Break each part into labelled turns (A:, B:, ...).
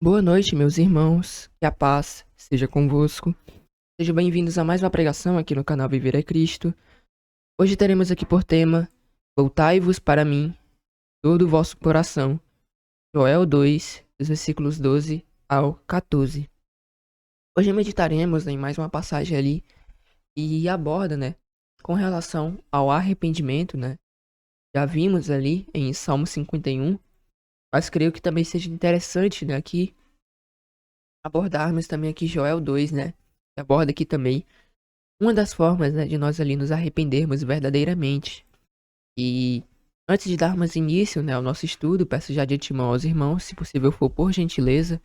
A: Boa noite, meus irmãos, que a paz seja convosco. Sejam bem-vindos a mais uma pregação aqui no canal Viver é Cristo. Hoje teremos aqui por tema: Voltai-vos para mim, todo o vosso coração. Joel 2, dos versículos 12 ao 14. Hoje meditaremos em mais uma passagem ali e aborda, com relação ao arrependimento, Já vimos ali em Salmo 51, mas creio que também seja interessante, aqui abordarmos também aqui Joel 2, que aborda aqui também uma das formas, de nós ali nos arrependermos verdadeiramente. E antes de darmos início, ao nosso estudo, peço já de antemão aos irmãos, se possível for por gentileza,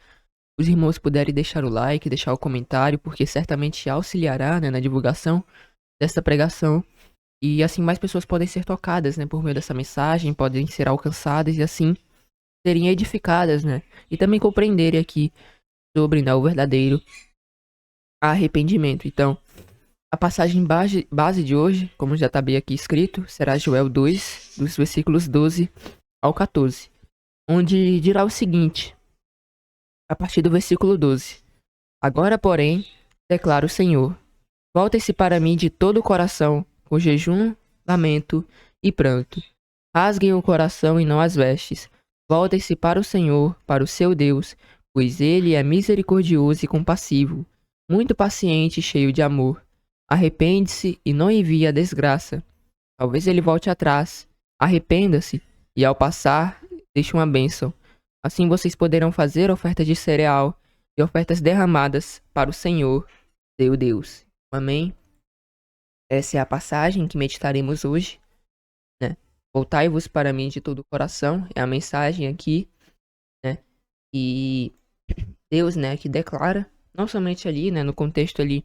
A: os irmãos puderem deixar o like, deixar o comentário, porque certamente auxiliará, na divulgação dessa pregação. E assim mais pessoas podem ser tocadas, por meio dessa mensagem, podem ser alcançadas e assim serem edificadas, e também compreenderem aqui sobre, o verdadeiro arrependimento. Então, a passagem base de hoje, como já está bem aqui escrito, será Joel 2, dos versículos 12 ao 14, onde dirá o seguinte, a partir do versículo 12: Agora, porém, declara o Senhor, voltem-se para mim de todo o coração, com jejum, lamento e pranto. Rasguem o coração e não as vestes. Voltem-se para o Senhor, para o seu Deus, pois ele é misericordioso e compassivo, muito paciente e cheio de amor. Arrepende-se e não envie a desgraça. Talvez ele volte atrás. Arrependa-se e, ao passar, deixe uma bênção. Assim vocês poderão fazer ofertas de cereal e ofertas derramadas para o Senhor, seu Deus. Amém? Essa é a passagem que meditaremos hoje, Voltai-vos para mim de todo o coração. É a mensagem aqui, E Deus, que declara, não somente ali, no contexto ali,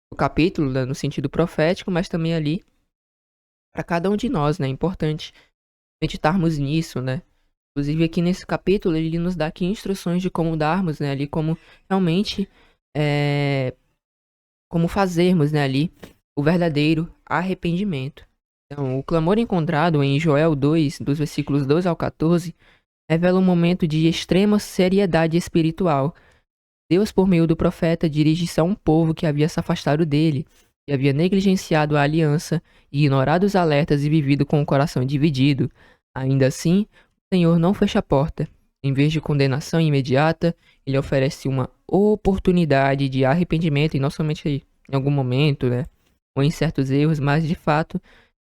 A: o capítulo, no sentido profético, mas também ali para cada um de nós, É importante meditarmos nisso, Inclusive aqui nesse capítulo ele nos dá aqui instruções de como darmos, ali como realmente, como fazermos, ali o verdadeiro arrependimento. Então, o clamor encontrado em Joel 2, dos versículos 12 ao 14, revela um momento de extrema seriedade espiritual. Deus, por meio do profeta, dirige-se a um povo que havia se afastado dele, que havia negligenciado a aliança e ignorado os alertas e vivido com o coração dividido. Ainda assim, o Senhor não fecha a porta. Em vez de condenação imediata, ele oferece uma oportunidade de arrependimento, e não somente em algum momento, ou em certos erros, mas de fato,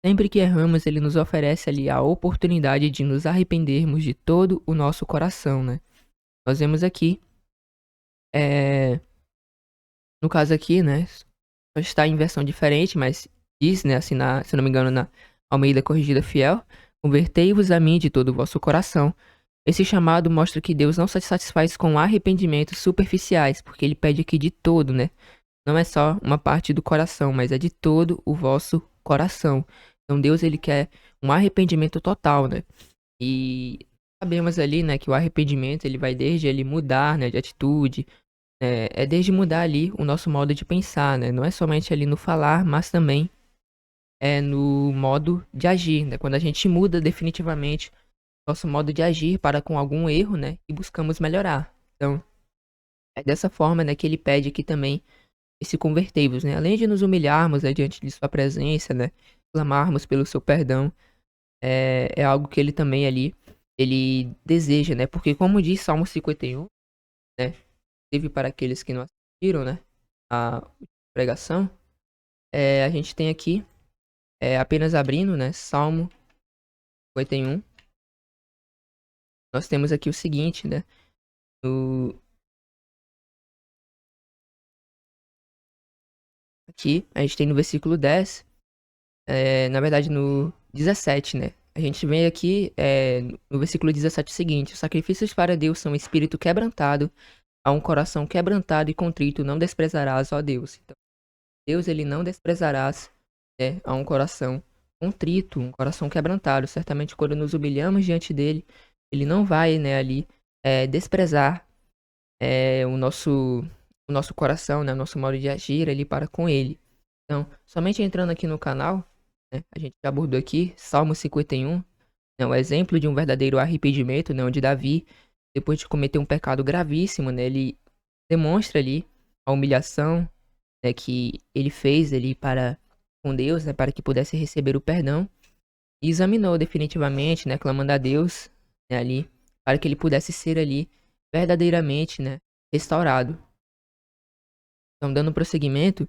A: sempre que erramos, ele nos oferece ali a oportunidade de nos arrependermos de todo o nosso coração, Nós vemos aqui, no caso aqui, está em versão diferente, mas diz, assim, se não me engano, na Almeida Corrigida Fiel, convertei-vos a mim de todo o vosso coração. Esse chamado mostra que Deus não se satisfaz com arrependimentos superficiais, porque ele pede aqui de todo, Não é só uma parte do coração, mas é de todo o vosso coração. Então Deus, ele quer um arrependimento total, E sabemos ali, que o arrependimento, ele vai desde ele mudar, de atitude, é desde mudar ali o nosso modo de pensar, Não é somente ali no falar, mas também é no modo de agir, Quando a gente muda definitivamente nosso modo de agir para com algum erro, e buscamos melhorar. Então, é dessa forma, que ele pede aqui também esse convertei-vos, Além de nos humilharmos, diante de sua presença, clamarmos pelo seu perdão, é algo que ele também ali, ele deseja, Porque como diz Salmo 51, inclusive para aqueles que não assistiram, a pregação, a gente tem aqui, apenas abrindo, Salmo 51, nós temos aqui o seguinte, Aqui, a gente tem no versículo 10, na verdade no 17, A gente vem aqui, no versículo 17 o seguinte: os sacrifícios para Deus são espírito quebrantado, a um coração quebrantado e contrito não desprezarás, ó Deus. Então, Deus, ele não desprezarás, a um coração contrito, um coração quebrantado. Certamente quando nos humilhamos diante dele, ele não vai, ali, desprezar o nosso coração, o nosso modo de agir ali para com ele. Então, somente entrando aqui no canal, a gente já abordou aqui Salmo 51, o exemplo de um verdadeiro arrependimento, onde Davi, depois de cometer um pecado gravíssimo, né, ele demonstra ali a humilhação, né, que ele fez ali para com Deus, né, para que pudesse receber o perdão, e examinou definitivamente, né, clamando a Deus, né, ali, para que ele pudesse ser ali verdadeiramente, né, restaurado. Então, dando prosseguimento,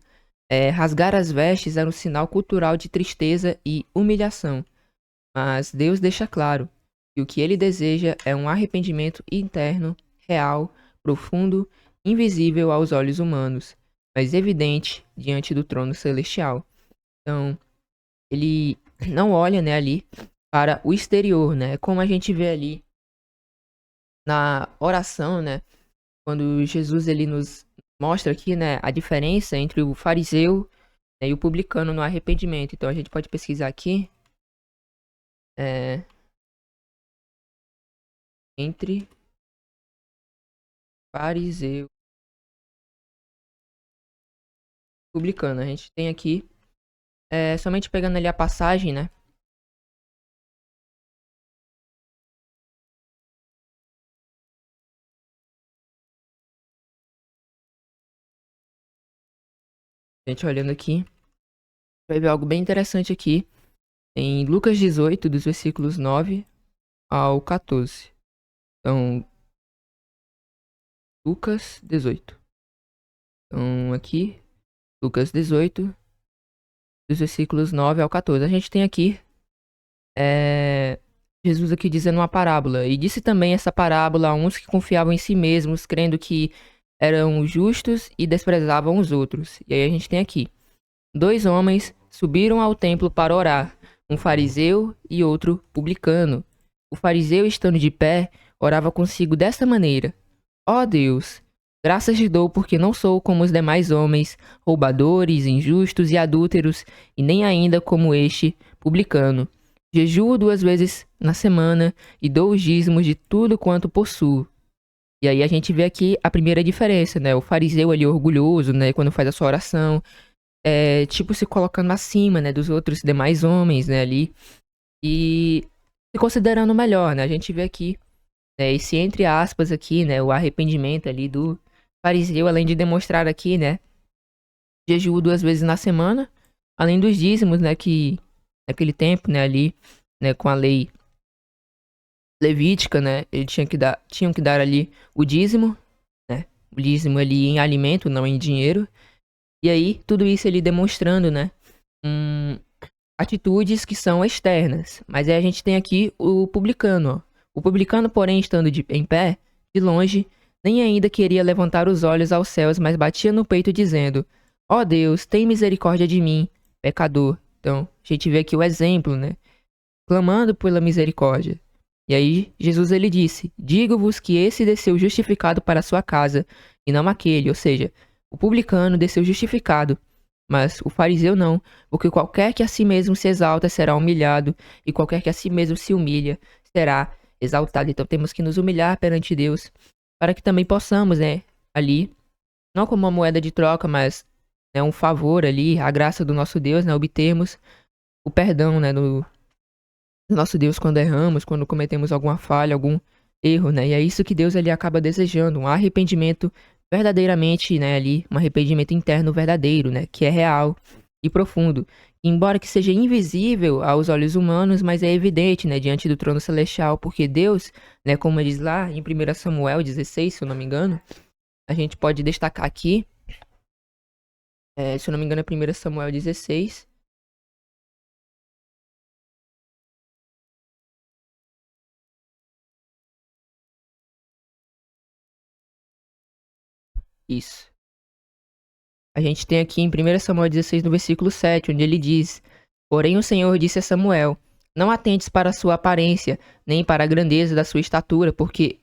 A: rasgar as vestes era um sinal cultural de tristeza e humilhação, mas Deus deixa claro que o que ele deseja é um arrependimento interno, real, profundo, invisível aos olhos humanos, mas evidente diante do trono celestial. Então, ele não olha, né, ali para o exterior, né? Como a gente vê ali na oração, né? Quando Jesus ele nos mostra aqui, né, a diferença entre o fariseu, né, e o publicano no arrependimento. Então a gente pode pesquisar aqui é, entre fariseu e publicano. A gente tem aqui somente pegando ali a passagem, né? A gente olhando aqui, vai ver algo bem interessante aqui em Lucas 18, dos versículos 9 ao 14. Então, Lucas 18. Então, aqui, Lucas 18, dos versículos 9 ao 14. A gente tem aqui Jesus aqui dizendo uma parábola. E disse também essa parábola a uns que confiavam em si mesmos, crendo que eram justos e desprezavam os outros. E aí a gente tem aqui: 2 homens subiram ao templo para orar, um fariseu e outro publicano. O fariseu, estando de pé, orava consigo desta maneira: Ó Deus, graças te dou porque não sou como os demais homens, roubadores, injustos e adúlteros, e nem ainda como este publicano. Jejuo 2 vezes na semana e dou os dízimos de tudo quanto possuo. E aí a gente vê aqui a primeira diferença, né? O fariseu ali orgulhoso, né? Quando faz a sua oração, tipo se colocando acima, né? Dos outros demais homens, né? Ali. E se considerando melhor, né? A gente vê aqui, né? Esse entre aspas aqui, né? O arrependimento ali do fariseu, além de demonstrar aqui, né? Jejuo 2 vezes na semana, além dos dízimos, né? Que naquele tempo, né? Ali, né? Com a lei levítica, né? Ele tinham que dar ali o dízimo, né? O dízimo ali em alimento, não em dinheiro. E aí, tudo isso ele demonstrando, né? Atitudes que são externas. Mas aí a gente tem aqui o publicano, ó. O publicano, porém, estando em pé, de longe, nem ainda queria levantar os olhos aos céus, mas batia no peito dizendo: Ó Deus, tem misericórdia de mim, pecador. Então, a gente vê aqui o exemplo, né? Clamando pela misericórdia. E aí, Jesus ele disse: Digo-vos que esse desceu justificado para a sua casa, e não aquele. Ou seja, o publicano desceu justificado, mas o fariseu não, porque qualquer que a si mesmo se exalta será humilhado, e qualquer que a si mesmo se humilha será exaltado. Então temos que nos humilhar perante Deus, para que também possamos, né, ali, não como uma moeda de troca, mas né, um favor ali, a graça do nosso Deus, né, obtermos o perdão, né, do nosso Deus quando erramos, quando cometemos alguma falha, algum erro, né? E é isso que Deus ali acaba desejando, um arrependimento verdadeiramente, né, ali, um arrependimento interno verdadeiro, né, que é real e profundo. Embora que seja invisível aos olhos humanos, mas é evidente, né, diante do trono celestial, porque Deus, né, como diz lá em 1 Samuel 16, se eu não me engano, a gente pode destacar aqui, se eu não me engano é 1 Samuel 16, isso. A gente tem aqui em 1 Samuel 16, no versículo 7, onde ele diz: Porém o Senhor disse a Samuel: Não atentes para a sua aparência, nem para a grandeza da sua estatura, porque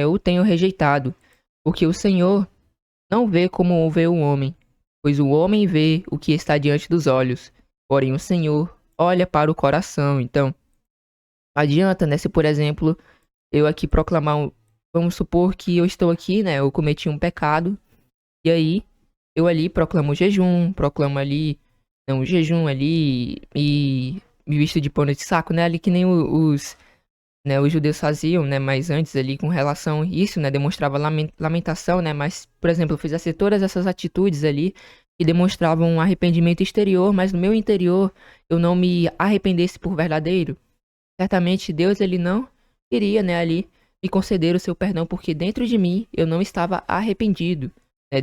A: o tenho rejeitado. Porque o Senhor não vê como vê o homem, pois o homem vê o que está diante dos olhos, porém o Senhor olha para o coração. Então, não adianta, né, se por exemplo, eu aqui proclamar vamos supor que eu estou aqui, né, eu cometi um pecado, e aí eu ali proclamo jejum, proclamo ali, não, jejum ali e me visto de pano de saco, né? Ali que nem os né, os judeus faziam, né, mas antes ali com relação a isso, né, demonstrava lamentação, né, mas, por exemplo, eu fizesse todas essas atitudes ali que demonstravam um arrependimento exterior, mas no meu interior eu não me arrependesse por verdadeiro, certamente Deus ele não iria, né, ali me conceder o seu perdão, porque dentro de mim eu não estava arrependido.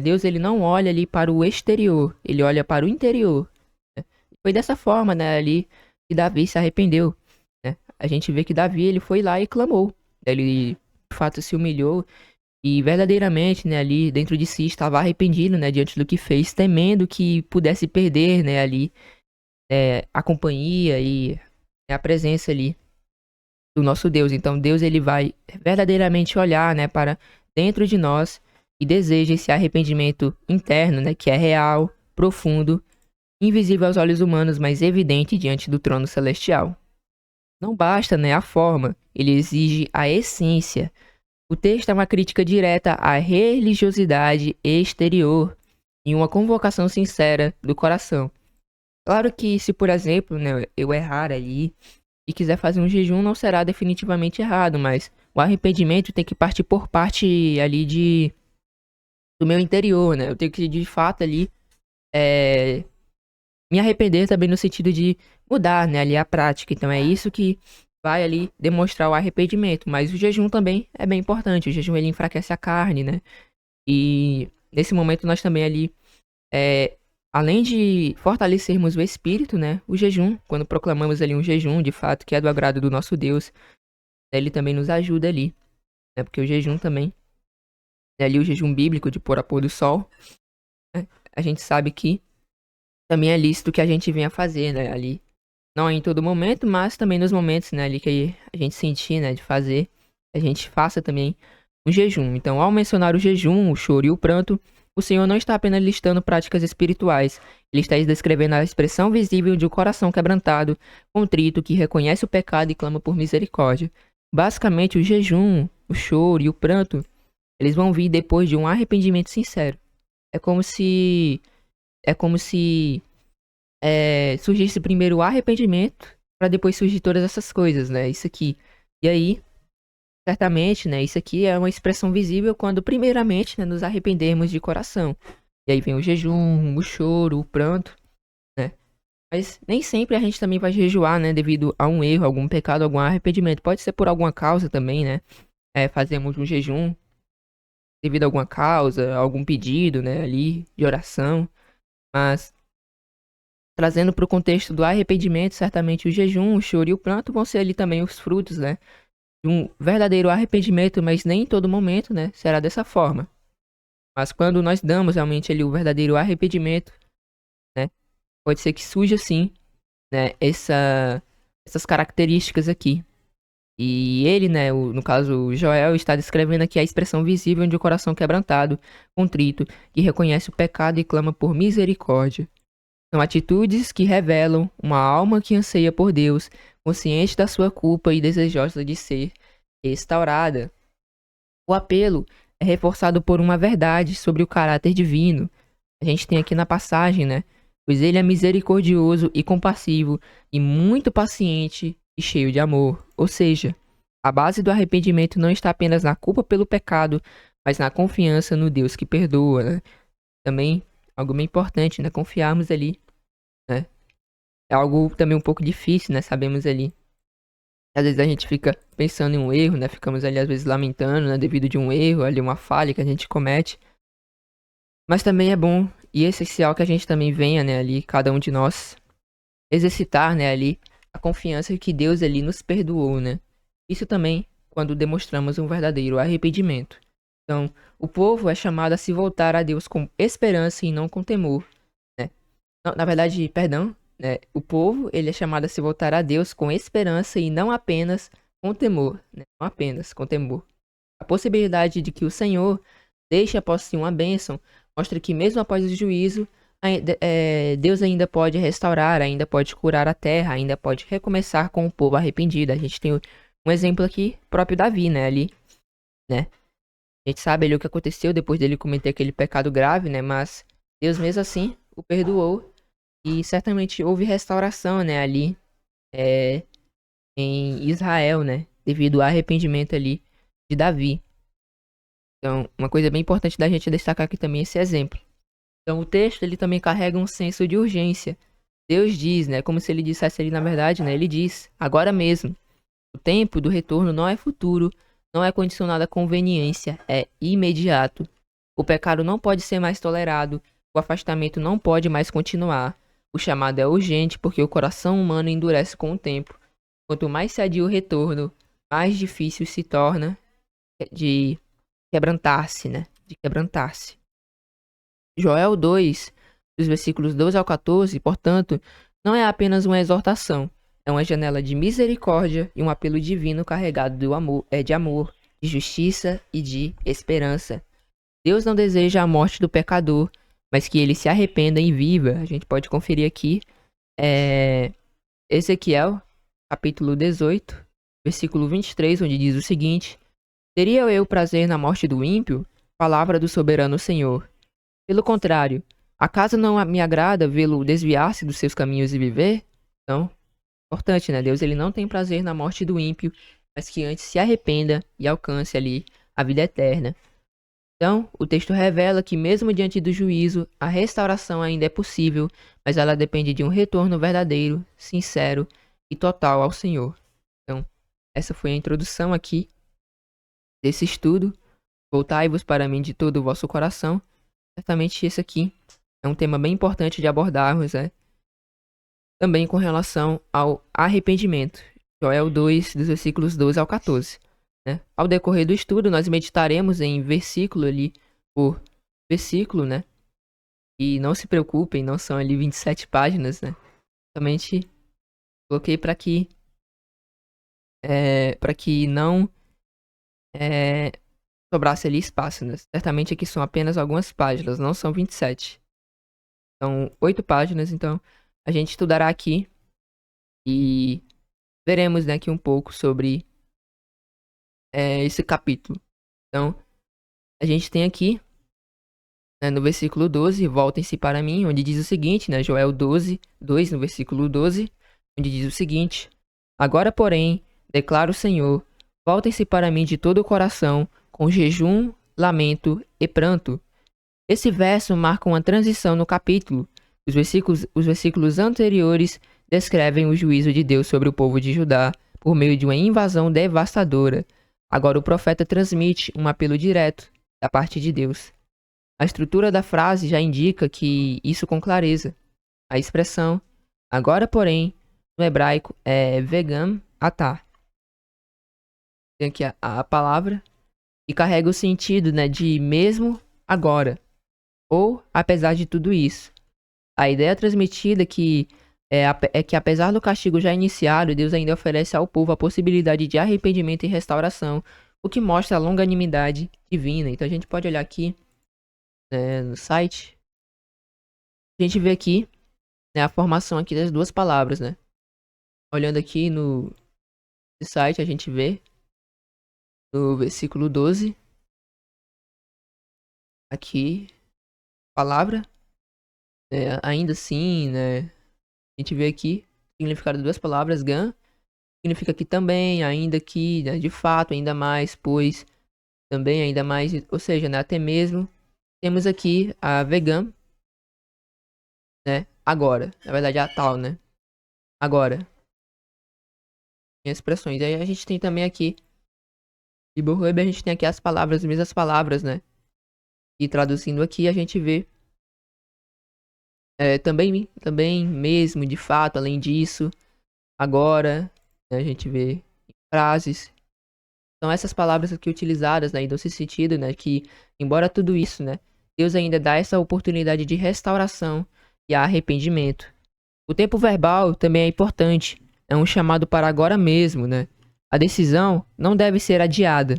A: Deus ele não olha ali para o exterior, ele olha para o interior. Né? Foi dessa forma, né, ali que Davi se arrependeu. Né? A gente vê que Davi ele foi lá e clamou. Ele de fato se humilhou e verdadeiramente, né, ali dentro de si estava arrependido, né, diante do que fez, temendo que pudesse perder, né, ali a companhia e a presença ali do nosso Deus. Então Deus ele vai verdadeiramente olhar, né, para dentro de nós e deseja esse arrependimento interno, né, que é real, profundo, invisível aos olhos humanos, mas evidente diante do trono celestial. Não basta, né, a forma, ele exige a essência. O texto é uma crítica direta à religiosidade exterior e uma convocação sincera do coração. Claro que se, por exemplo, né, eu errar ali e quiser fazer um jejum, não será definitivamente errado, mas o arrependimento tem que partir por parte ali do meu interior, né? Eu tenho que, de fato, ali é, me arrepender também no sentido de mudar, né, ali a prática. Então é isso que vai ali demonstrar o arrependimento. Mas o jejum também é bem importante. O jejum ele enfraquece a carne, né? E nesse momento nós também ali é, além de fortalecermos o espírito, né, o jejum, quando proclamamos ali um jejum, de fato, que é do agrado do nosso Deus, ele também nos ajuda ali, né, porque o jejum também, é ali o jejum bíblico de pôr a pôr do sol, né, a gente sabe que também é lícito que a gente venha fazer, né, ali, não em todo momento, mas também nos momentos, né, ali que a gente sentir, né, de fazer, a gente faça também um jejum. Então, ao mencionar o jejum, o choro e o pranto, o Senhor não está apenas listando práticas espirituais, ele está descrevendo a expressão visível de um coração quebrantado, contrito, que reconhece o pecado e clama por misericórdia. Basicamente, o jejum, o choro e o pranto, eles vão vir depois de um arrependimento sincero. É como se, é como se surgisse primeiro o arrependimento, para depois surgir todas essas coisas, né? Isso aqui. E aí, certamente, né, isso aqui é uma expressão visível quando, primeiramente, né, nos arrependermos de coração. E aí vem o jejum, o choro, o pranto, né? Mas nem sempre a gente também vai jejuar, né, devido a um erro, algum pecado, algum arrependimento. Pode ser por alguma causa também, né? Fazemos um jejum devido a alguma causa, algum pedido, né, ali de oração. Mas trazendo para o contexto do arrependimento, certamente o jejum, o choro e o pranto vão ser ali também os frutos, né? De um verdadeiro arrependimento, mas nem em todo momento, né? Será dessa forma. Mas quando nós damos realmente ali o verdadeiro arrependimento, né? Pode ser que surja sim, né? Essas características aqui. E ele, né? No caso, o Joel está descrevendo aqui a expressão visível de um coração quebrantado, contrito, que reconhece o pecado e clama por misericórdia. São atitudes que revelam uma alma que anseia por Deus, consciente da sua culpa e desejosa de ser restaurada. O apelo é reforçado por uma verdade sobre o caráter divino. A gente tem aqui na passagem, né? Pois ele é misericordioso e compassivo, e muito paciente e cheio de amor. Ou seja, a base do arrependimento não está apenas na culpa pelo pecado, mas na confiança no Deus que perdoa, né? Também algo bem importante, né? Confiarmos ali, né? É algo também um pouco difícil, né? Sabemos ali. Às vezes a gente fica pensando em um erro, né? Ficamos ali às vezes lamentando, né? Devido de um erro, ali uma falha que a gente comete. Mas também é bom e essencial que a gente também venha, né? Ali, cada um de nós, exercitar, né? Ali, a confiança que Deus ali nos perdoou, né? Isso também quando demonstramos um verdadeiro arrependimento. Então, o povo é chamado a se voltar a Deus com esperança e não com temor, né? Não, na verdade, perdão, né? O povo, ele é chamado a se voltar a Deus com esperança e não apenas com temor, né? Não apenas com temor. A possibilidade de que o Senhor deixe após si uma bênção mostra que mesmo após o juízo, Deus ainda pode restaurar, ainda pode curar a terra, ainda pode recomeçar com o povo arrependido. A gente tem um exemplo aqui, próprio Davi, né? Ali, né? A gente sabe ali o que aconteceu depois dele cometer aquele pecado grave, né? Mas Deus mesmo assim o perdoou e certamente houve restauração, né? Ali em Israel, né? devido ao arrependimento ali de Davi. Então, uma coisa bem importante da gente destacar aqui também é esse exemplo. Então, o texto ele também carrega um senso de urgência. Deus diz, né, como se ele dissesse ali na verdade, né, ele diz, agora mesmo. O tempo do retorno não é futuro, não é condicionado à conveniência, é imediato. O pecado não pode ser mais tolerado, o afastamento não pode mais continuar. O chamado é urgente porque o coração humano endurece com o tempo. Quanto mais sadio o retorno, mais difícil se torna de quebrantar-se, né? De quebrantar-se. Joel 2, dos versículos 12 ao 14, portanto, não é apenas uma exortação, é uma janela de misericórdia e um apelo divino carregado de amor, de justiça e de esperança. Deus não deseja a morte do pecador, mas que ele se arrependa e viva. A gente pode conferir aqui Ezequiel, capítulo 18, versículo 23, onde diz o seguinte: Teria eu prazer na morte do ímpio? Palavra do soberano Senhor. Pelo contrário, acaso não me agrada vê-lo desviar-se dos seus caminhos e viver? Então, importante, né? Deus ele não tem prazer na morte do ímpio, mas que antes se arrependa e alcance ali a vida eterna. Então, o texto revela que mesmo diante do juízo, a restauração ainda é possível, mas ela depende de um retorno verdadeiro, sincero e total ao Senhor. Então, essa foi a introdução aqui desse estudo. Voltai-vos para mim de todo o vosso coração. Certamente esse aqui é um tema bem importante de abordarmos, né? Também com relação ao arrependimento. Joel 2, dos versículos 12 ao 14. Né? Ao decorrer do estudo, nós meditaremos em versículo ali por versículo, né? E não se preocupem, não são ali 27 páginas, né? Somente coloquei para que não sobrasse ali espaço, né? Certamente aqui são apenas algumas páginas, não são 27. São 8 páginas, então a gente estudará aqui e veremos, né, aqui um pouco sobre esse capítulo. Então, a gente tem aqui, né, no versículo 12, voltem-se para mim, onde diz o seguinte, né, Joel 12, 2, no versículo 12, onde diz o seguinte: Agora, porém, declara o Senhor, voltem-se para mim de todo o coração, com jejum, lamento e pranto. Esse verso marca uma transição no capítulo. Os versículos anteriores descrevem o juízo de Deus sobre o povo de Judá por meio de uma invasão devastadora. Agora o profeta transmite um apelo direto da parte de Deus. A estrutura da frase já indica que isso com clareza. A expressão agora, porém, no hebraico é vegam atah. Tem aqui a palavra e carrega o sentido, né, de mesmo agora ou apesar de tudo isso. A ideia transmitida é que apesar do castigo já iniciado, Deus ainda oferece ao povo a possibilidade de arrependimento e restauração, o que mostra a longanimidade divina. Então a gente pode olhar aqui, né, no site, a gente vê aqui, né, a formação aqui das duas palavras, né? Olhando aqui no site, a gente vê no versículo 12, aqui, palavra, ainda assim, né? A gente vê aqui o significado de duas palavras, gan, significa que também, ainda que, né, de fato, ainda mais, pois, também, ainda mais, ou seja, né, até mesmo, temos aqui a vegan, né, agora, na verdade a tal, né, agora, em expressões. Aí a gente tem também aqui, de Bohub, a gente tem aqui as palavras, as mesmas palavras, né, e traduzindo aqui a gente vê também mesmo, de fato, além disso, agora, né, a gente vê frases. São essas palavras aqui utilizadas, né, e nesse sentido, né, que, embora tudo isso, né, Deus ainda dá essa oportunidade de restauração e arrependimento. O tempo verbal também é importante, é um chamado para agora mesmo, né. A decisão não deve ser adiada.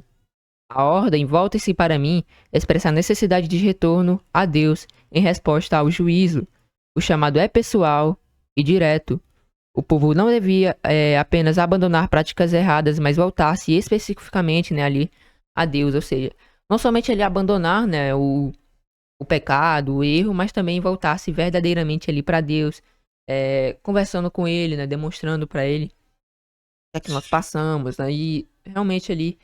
A: A ordem, voltem-se para mim, expressa a necessidade de retorno a Deus em resposta ao juízo. O chamado é pessoal e direto. O povo não devia apenas abandonar práticas erradas, mas voltar-se especificamente, né, ali a Deus. Ou seja, não somente ali abandonar, né, o pecado, o erro, mas também voltar-se verdadeiramente ali para Deus, conversando com Ele, né, demonstrando para Ele que que nós passamos, né? E realmente ali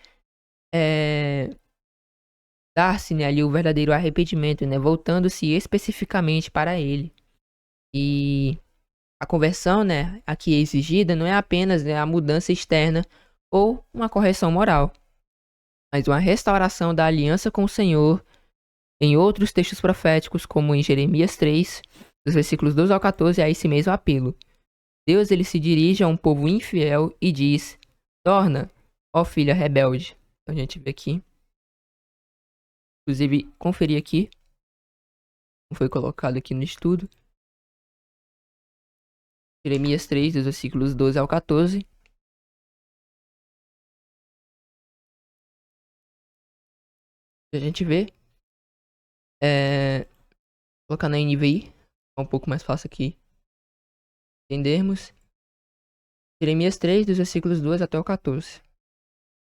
A: dar-se, né, ali o verdadeiro arrependimento, né? Voltando-se especificamente para ele. E a conversão, né, aqui exigida não é apenas, né, a mudança externa ou uma correção moral, mas uma restauração da aliança com o Senhor em outros textos proféticos, como em Jeremias 3, dos versículos 12 ao 14, há esse mesmo apelo. Deus ele se dirige a um povo infiel e diz: torna, ó filha rebelde. Então a gente vê aqui. Inclusive, conferir aqui. Como foi colocado aqui no estudo. Jeremias 3, dos versículos 12 ao 14. A gente vê. Colocar na NVI. É um pouco mais fácil aqui entendermos. Jeremias 3, dos versículos 12 até o 14.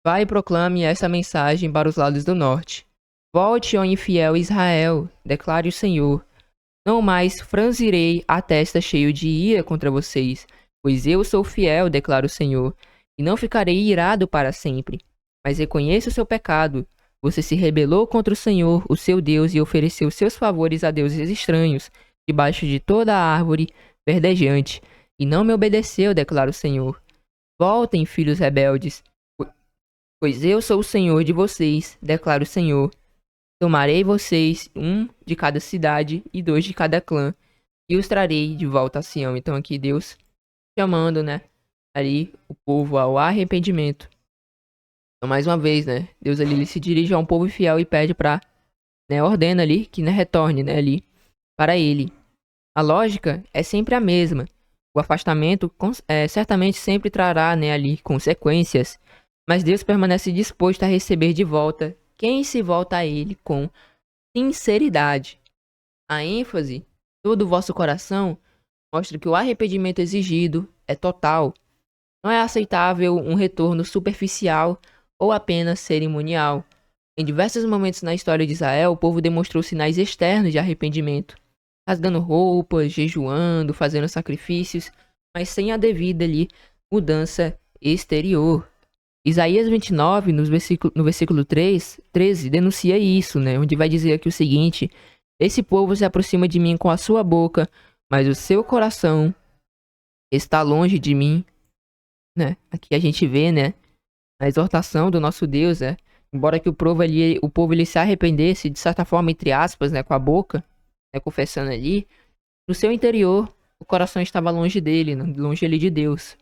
A: Vai e proclame essa mensagem para os lados do norte. Volte, ó infiel Israel, declare o Senhor. Não mais franzirei a testa cheio de ira contra vocês, pois eu sou fiel, declara o Senhor, e não ficarei irado para sempre. Mas reconheça o seu pecado. Você se rebelou contra o Senhor, o seu Deus, e ofereceu seus favores a deuses estranhos, debaixo de toda a árvore verdejante, e não me obedeceu, declara o Senhor. Voltem, filhos rebeldes, pois eu sou o Senhor de vocês, declara o Senhor. Tomarei vocês, um de cada cidade e 2 de cada clã, e os trarei de volta a Sião. Então aqui Deus chamando, né, ali o povo ao arrependimento. Então mais uma vez, né, Deus ali ele se dirige a um povo fiel e pede para, né, ordena ali que, né, retorne, né, ali para ele. A lógica é sempre a mesma. O afastamento certamente sempre trará, né, ali consequências, mas Deus permanece disposto a receber de volta quem se volta a ele com sinceridade. A ênfase, todo o vosso coração, mostra que o arrependimento exigido é total. Não é aceitável um retorno superficial ou apenas cerimonial. Em diversos momentos na história de Israel, o povo demonstrou sinais externos de arrependimento, rasgando roupas, jejuando, fazendo sacrifícios, mas sem a devida ali mudança exterior. Isaías 29, no versículo 13, denuncia isso, né? Onde vai dizer aqui o seguinte: esse povo se aproxima de mim com a sua boca, mas o seu coração está longe de mim, né? Aqui a gente vê, né, a exortação do nosso Deus, né? Embora que o povo ele se arrependesse, de certa forma, entre aspas, né, com a boca, né, confessando ali, no seu interior, o coração estava longe dele, né, longe ali de Deus.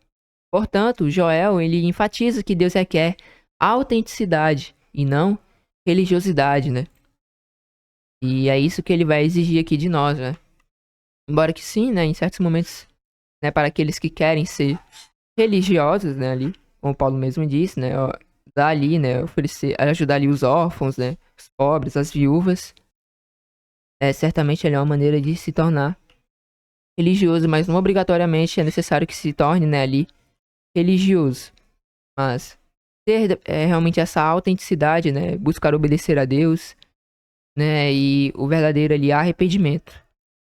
A: Portanto, Joel, ele enfatiza que Deus requer autenticidade e não religiosidade, né? E é isso que ele vai exigir aqui de nós, né? Embora que sim, né, em certos momentos, né, para aqueles que querem ser religiosos, né, ali, como Paulo mesmo disse, né, ó, dar ali, né, oferecer, ajudar ali os órfãos, né, os pobres, as viúvas, certamente é uma maneira de se tornar religioso, mas não obrigatoriamente é necessário que se torne, né, ali, religioso. Mas ter realmente essa autenticidade, né, buscar obedecer a Deus, né, e o verdadeiro ali arrependimento.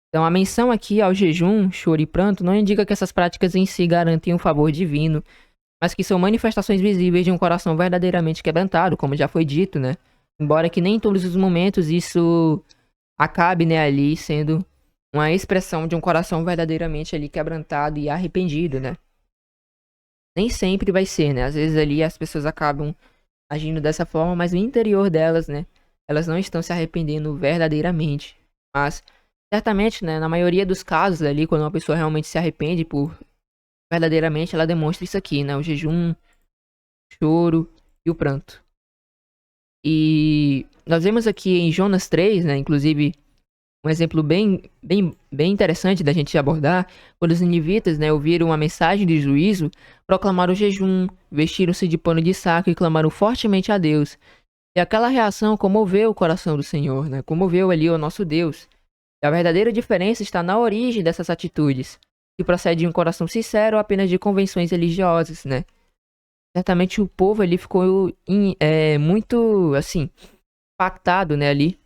A: Então a menção aqui ao jejum, choro e pranto não indica que essas práticas em si garantem um favor divino, mas que são manifestações visíveis de um coração verdadeiramente quebrantado, como já foi dito, né? Embora que nem em todos os momentos isso acabe, né, ali sendo uma expressão de um coração verdadeiramente ali quebrantado e arrependido, né? Nem sempre vai ser, né? Às vezes ali as pessoas acabam agindo dessa forma, mas no interior delas, né, elas não estão se arrependendo verdadeiramente. Mas certamente, né, na maioria dos casos ali, quando uma pessoa realmente se arrepende por verdadeiramente, ela demonstra isso aqui, né, o jejum, o choro e o pranto. E nós vemos aqui em Jonas 3, né, inclusive um exemplo bem interessante da gente abordar, quando os ninivitas, né, ouviram a mensagem de juízo, proclamaram o jejum, vestiram-se de pano de saco e clamaram fortemente a Deus. E aquela reação comoveu o coração do Senhor, né, comoveu ali o nosso Deus. E a verdadeira diferença está na origem dessas atitudes, se procede de um coração sincero ou apenas de convenções religiosas, né. Certamente o povo ali ficou muito, assim, impactado, né, ali.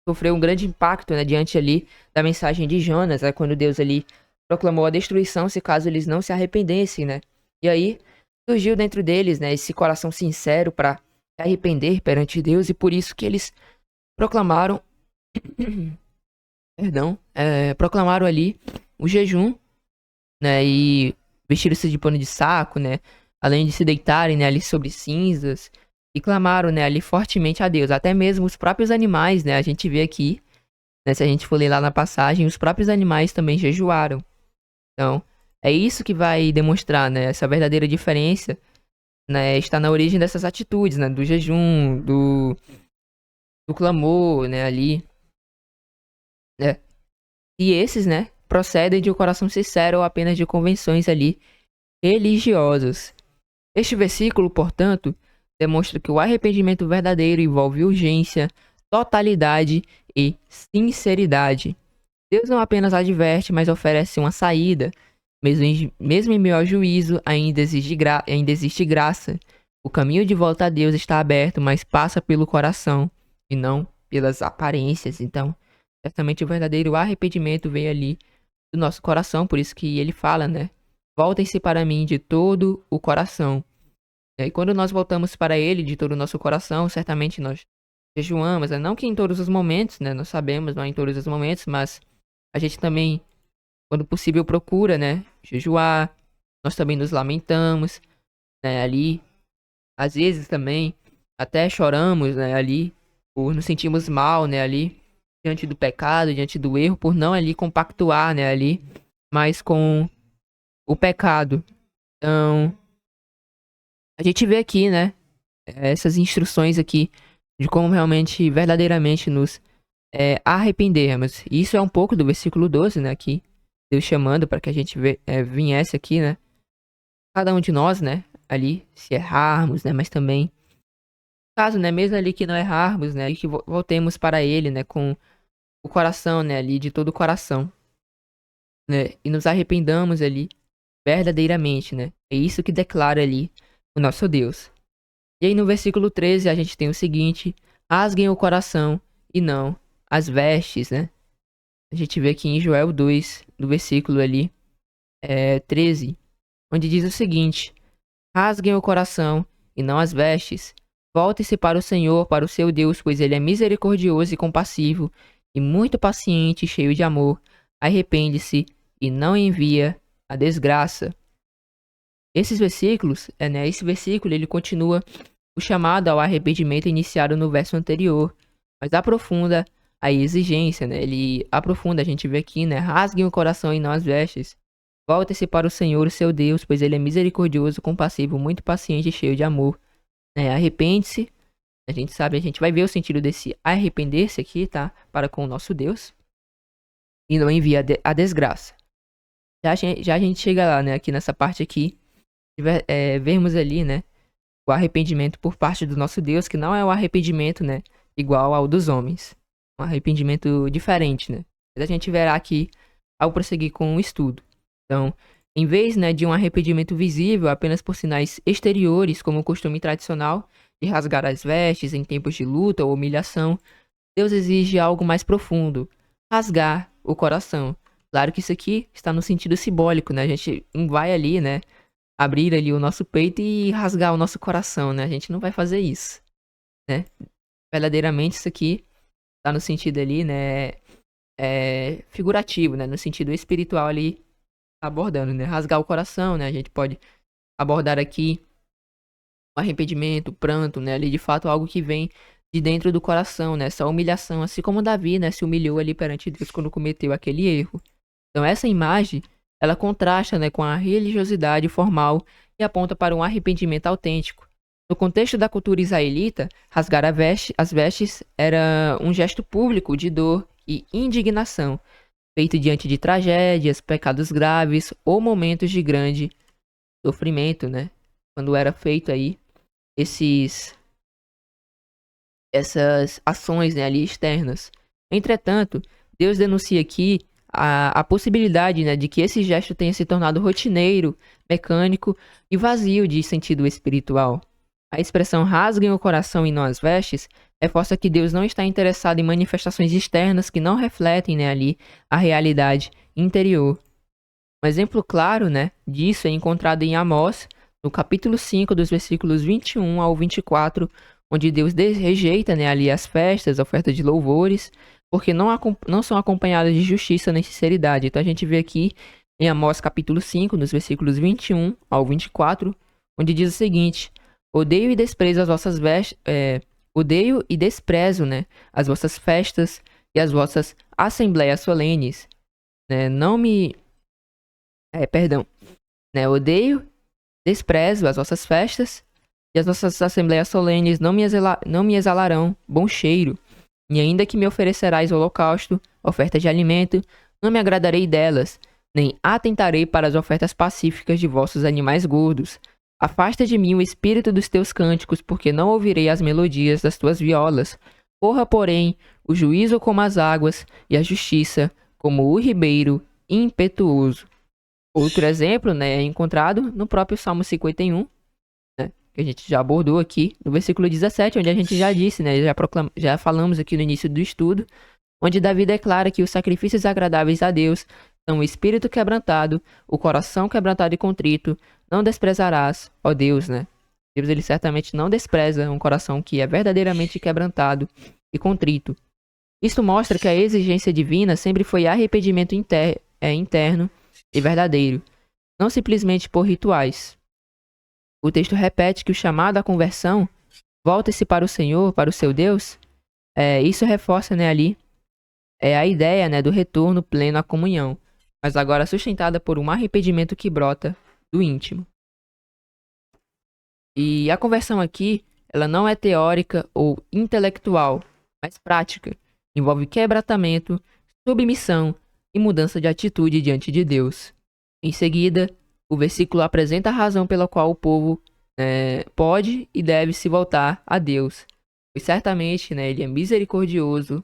A: Sofreu um grande impacto, né, diante ali da mensagem de Jonas, né, quando Deus ali proclamou a destruição se caso eles não se arrependessem, né. E aí, Surgiu dentro deles, né, esse coração sincero para se arrepender perante Deus, e por isso que eles proclamaram, perdão, proclamaram ali o jejum, né, e vestiram-se de pano de saco, né, além de se deitarem, né, ali sobre cinzas, e clamaram, né, ali fortemente a Deus. Até mesmo os próprios animais, né, a gente vê aqui, né, se a gente for ler lá na passagem, os próprios animais também jejuaram. Então, é isso que vai demonstrar, né, essa verdadeira diferença, né, está na origem dessas atitudes, né, do jejum, do clamor, né, ali, né. E esses, né, procedem de um coração sincero ou apenas de convenções ali religiosas. Este versículo, portanto, demonstra que o arrependimento verdadeiro envolve urgência, totalidade e sinceridade. Deus não apenas adverte, mas oferece uma saída. Mesmo em meio ao juízo, ainda existe graça. O caminho de volta a Deus está aberto, mas passa pelo coração e não pelas aparências. Então, certamente o verdadeiro arrependimento vem ali do nosso coração, por isso que ele fala, né? Voltem-se para mim de todo o coração. E quando nós voltamos para ele de todo o nosso coração, certamente nós jejuamos, né? Não que em todos os momentos, né? Nós sabemos, não é em todos os momentos, mas a gente também, quando possível, procura, né, jejuar. Nós também nos lamentamos, né, ali. Às vezes também até choramos, né, ali, por nos sentirmos mal, né, ali, diante do pecado, diante do erro, por não ali compactuar, né, ali, mas com o pecado. Então, a gente vê aqui, né, essas instruções aqui de como realmente, verdadeiramente nos arrependermos. Isso é um pouco do versículo 12, né, aqui. Deus chamando para que a gente viesse aqui, né? Cada um de nós, né? Ali, se errarmos, né? Mas também, caso, né? Mesmo ali que não errarmos, né? E que voltemos para Ele, né? Com o coração, né? Ali, de todo o coração, né? E nos arrependamos ali, verdadeiramente, né? É isso que declara ali o nosso Deus. E aí no versículo 13 a gente tem o seguinte: rasguem o coração e não as vestes, né? A gente vê aqui em Joel 2, do versículo ali, 13, onde diz o seguinte: rasguem o coração e não as vestes. Voltem-se para o Senhor, para o seu Deus, pois ele é misericordioso e compassivo, e muito paciente e cheio de amor. Arrepende-se e não envia a desgraça. Esses versículos, né, esse versículo, ele continua o chamado ao arrependimento iniciado no verso anterior, mas aprofunda a exigência, né? Ele aprofunda, a gente vê aqui, né? Rasguem o coração e não as vestes. Volte-se para o Senhor, o seu Deus, pois ele é misericordioso, compassivo, muito paciente e cheio de amor. Arrepende-se. A gente sabe, a gente vai ver o sentido desse arrepender-se aqui, tá? Para com o nosso Deus. E não envia a desgraça. Já a gente chega lá, né? Aqui nessa parte aqui, vermos ali, né? O arrependimento por parte do nosso Deus, que não é o arrependimento, né? Igual ao dos homens. Um arrependimento diferente, né? Mas a gente verá aqui ao prosseguir com o estudo. Então, em vez, né, de um arrependimento visível apenas por sinais exteriores, como o costume tradicional de rasgar as vestes em tempos de luta ou humilhação, Deus exige algo mais profundo: rasgar o coração. Claro que isso aqui está no sentido simbólico, né? A gente não vai ali, né, abrir ali o nosso peito e rasgar o nosso coração, né? A gente não vai fazer isso, né? Verdadeiramente isso aqui tá no sentido ali, né, figurativo, né? No sentido espiritual ali, abordando, né? Rasgar o coração, né? A gente pode abordar aqui o arrependimento, o pranto, né? Ali de fato algo que vem de dentro do coração, né? Essa humilhação, assim como Davi, né? Se humilhou ali perante Deus quando cometeu aquele erro. Então essa imagem, ela contrasta, né, com a religiosidade formal e aponta para um arrependimento autêntico. No contexto da cultura israelita, rasgar as vestes era um gesto público de dor e indignação, feito diante de tragédias, pecados graves ou momentos de grande sofrimento, né? Quando era feito aí essas ações, né, ali externas. Entretanto, Deus denuncia aqui a possibilidade, né, de que esse gesto tenha se tornado rotineiro, mecânico e vazio de sentido espiritual. A expressão rasguem o coração e não as vestes reforça que Deus não está interessado em manifestações externas que não refletem, né, ali a realidade interior. Um exemplo claro, né, disso é encontrado em Amós, no capítulo 5, dos versículos 21 ao 24, onde Deus rejeita, né, ali as festas, ofertas de louvores, porque não são acompanhadas de justiça nem sinceridade. Então a gente vê aqui em Amós capítulo 5, nos versículos 21 ao 24, onde diz o seguinte: odeio e desprezo as vossas odeio e desprezo, né, as vossas festas e as vossas assembleias solenes, né, não me... perdão, né, odeio, desprezo as vossas festas e as vossas assembleias solenes não me exalarão bom cheiro, e ainda que me oferecerás holocausto, oferta de alimento, não me agradarei delas, nem atentarei para as ofertas pacíficas de vossos animais gordos. Afasta de mim o espírito dos teus cânticos, porque não ouvirei as melodias das tuas violas. Corra, porém, o juízo como as águas, e a justiça como o ribeiro impetuoso. Outro exemplo, né, é encontrado no próprio Salmo 51, né, que a gente já abordou aqui, no versículo 17, onde a gente já disse, né, já falamos aqui no início do estudo, onde Davi declara que os sacrifícios agradáveis a Deus são o espírito quebrantado, o coração quebrantado e contrito, não desprezarás, ó Deus, né? Deus, ele certamente não despreza um coração que é verdadeiramente quebrantado e contrito. Isto mostra que a exigência divina sempre foi arrependimento interno e verdadeiro, não simplesmente por rituais. O texto repete que o chamado à conversão, volta-se para o Senhor, para o seu Deus, isso reforça, né, ali a ideia, né, do retorno pleno à comunhão, mas agora sustentada por um arrependimento que brota do íntimo. E a conversão aqui, ela não é teórica ou intelectual, mas prática. Envolve quebrantamento, submissão e mudança de atitude diante de Deus. Em seguida, o versículo apresenta a razão pela qual o povo pode e deve se voltar a Deus. Pois certamente, né, ele é misericordioso,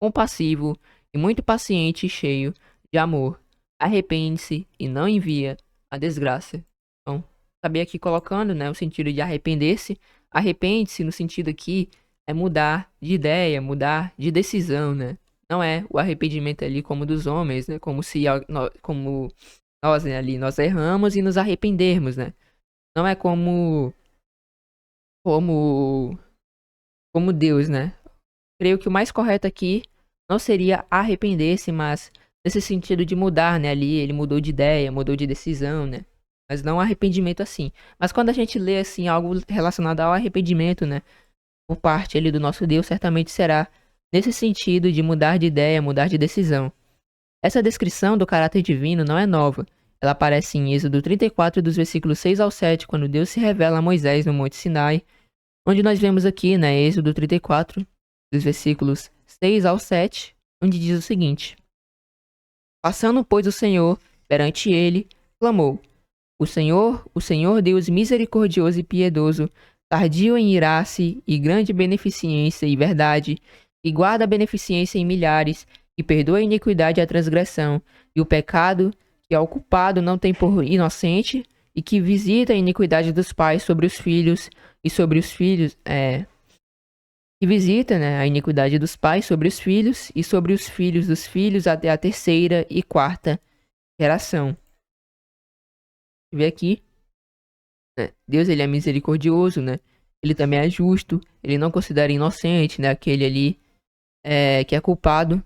A: compassivo e muito paciente e cheio de amor. Arrepende-se e não envia a desgraça. Então, acabei aqui colocando, né, o sentido de arrepender-se. Arrepende-se no sentido aqui é mudar de ideia, mudar de decisão, né? Não é o arrependimento ali como dos homens, né? Como se como nós, né, ali nós erramos e nos arrependermos, né? Não é como Deus, né? Creio que o mais correto aqui não seria arrepender-se, mas nesse sentido de mudar, né? Ali ele mudou de ideia, mudou de decisão, né? Mas não arrependimento assim. Mas quando a gente lê assim algo relacionado ao arrependimento, né, por parte ali do nosso Deus, certamente será nesse sentido de mudar de ideia, mudar de decisão. Essa descrição do caráter divino não é nova. Ela aparece em Êxodo 34, dos versículos 6 ao 7, quando Deus se revela a Moisés no Monte Sinai, onde nós vemos aqui, né, Êxodo 34, dos versículos 6 ao 7, onde diz o seguinte: passando, pois, o Senhor perante ele, clamou: o Senhor Deus misericordioso e piedoso, tardio em irar-se e grande beneficência e verdade, e guarda a beneficência em milhares, e perdoa a iniquidade e a transgressão, e o pecado que ao culpado não tem por inocente, e que visita a iniquidade dos pais sobre os filhos, e sobre os filhos, que visita, né, a iniquidade dos pais sobre os filhos, e sobre os filhos dos filhos até a terceira e quarta geração. Vê aqui, né? Deus, ele é misericordioso, né? Ele também é justo, ele não considera inocente, né, aquele ali que é culpado.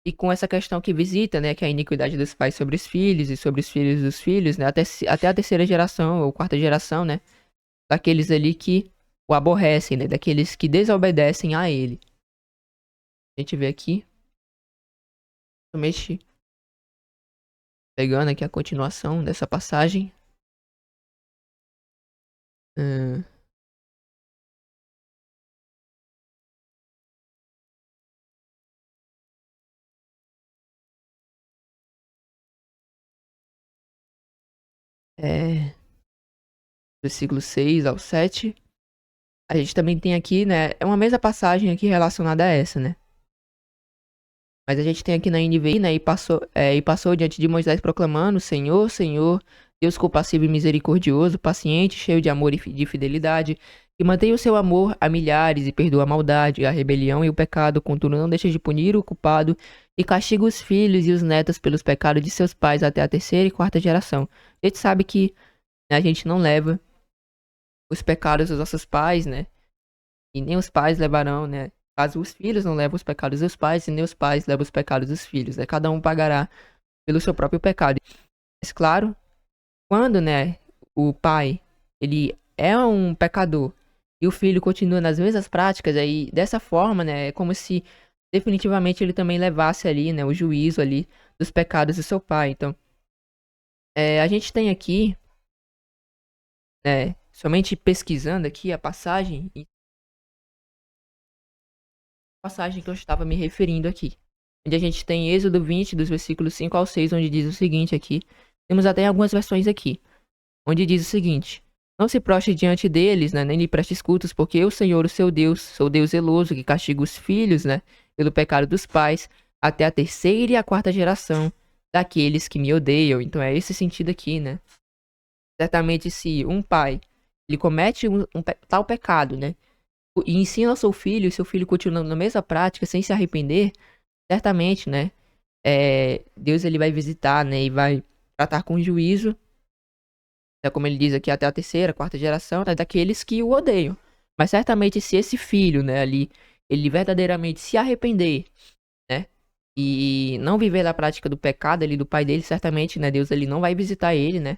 A: E com essa questão que visita, né, que é a iniquidade dos pais sobre os filhos e sobre os filhos dos filhos, né, até a terceira geração ou quarta geração, né, daqueles ali que o aborrecem, né, daqueles que desobedecem a ele. A gente vê aqui, somente pegando aqui a continuação dessa passagem. Versículo 6 ao 7. A gente também tem aqui, né, é uma mesma passagem aqui relacionada a essa, né. Mas a gente tem aqui na NVI, né, e passou diante de Moisés proclamando: Senhor, Senhor, Deus compassivo e misericordioso, paciente, cheio de amor e de fidelidade, que mantém o seu amor a milhares e perdoa a maldade, a rebelião e o pecado, contudo não deixa de punir o culpado e castiga os filhos e os netos pelos pecados de seus pais até a terceira e quarta geração. A gente sabe que, né, a gente não leva os pecados dos nossos pais, né? E nem os pais levarão, né? Caso os filhos não levem os pecados dos pais, e nem os pais levam os pecados dos filhos, né? Cada um pagará pelo seu próprio pecado. Mas claro, quando, né, o pai, ele é um pecador e o filho continua nas mesmas práticas, aí dessa forma, né, é como se definitivamente ele também levasse ali, né, o juízo ali dos pecados do seu pai. Então, a gente tem aqui, né, somente pesquisando aqui a passagem, passagem que eu estava me referindo aqui, onde a gente tem Êxodo 20, dos versículos 5 ao 6, onde diz o seguinte aqui. Temos até algumas versões aqui, onde diz o seguinte: não se prostre diante deles, né, nem lhe preste escutas, porque eu, Senhor, o seu Deus, sou Deus zeloso, que castiga os filhos, né, pelo pecado dos pais, até a terceira e a quarta geração daqueles que me odeiam. Então é esse sentido aqui, né? Certamente se um pai, ele comete tal pecado, né, e ensina ao seu filho, e seu filho continua na mesma prática, sem se arrepender, certamente, né, Deus ele vai visitar, né, e vai tratar com juízo, como ele diz aqui, até a terceira, quarta geração, né, daqueles que o odeiam. Mas certamente se esse filho, né, ali, ele verdadeiramente se arrepender, né, e não viver na prática do pecado ali do pai dele, certamente, né, Deus ele não vai visitar ele, né,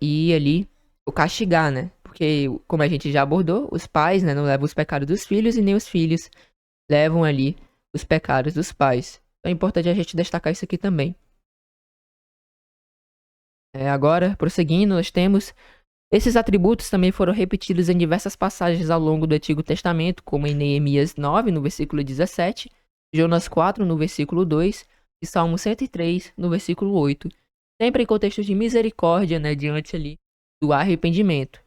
A: e ali o castigar, né, porque como a gente já abordou, os pais, né, não levam os pecados dos filhos e nem os filhos levam ali os pecados dos pais. Então é importante a gente destacar isso aqui também. Agora, prosseguindo, nós temos esses atributos também foram repetidos em diversas passagens ao longo do Antigo Testamento, como em Neemias 9, no versículo 17, Jonas 4, no versículo 2 e Salmo 103, no versículo 8, sempre em contexto de misericórdia, né, diante ali do arrependimento.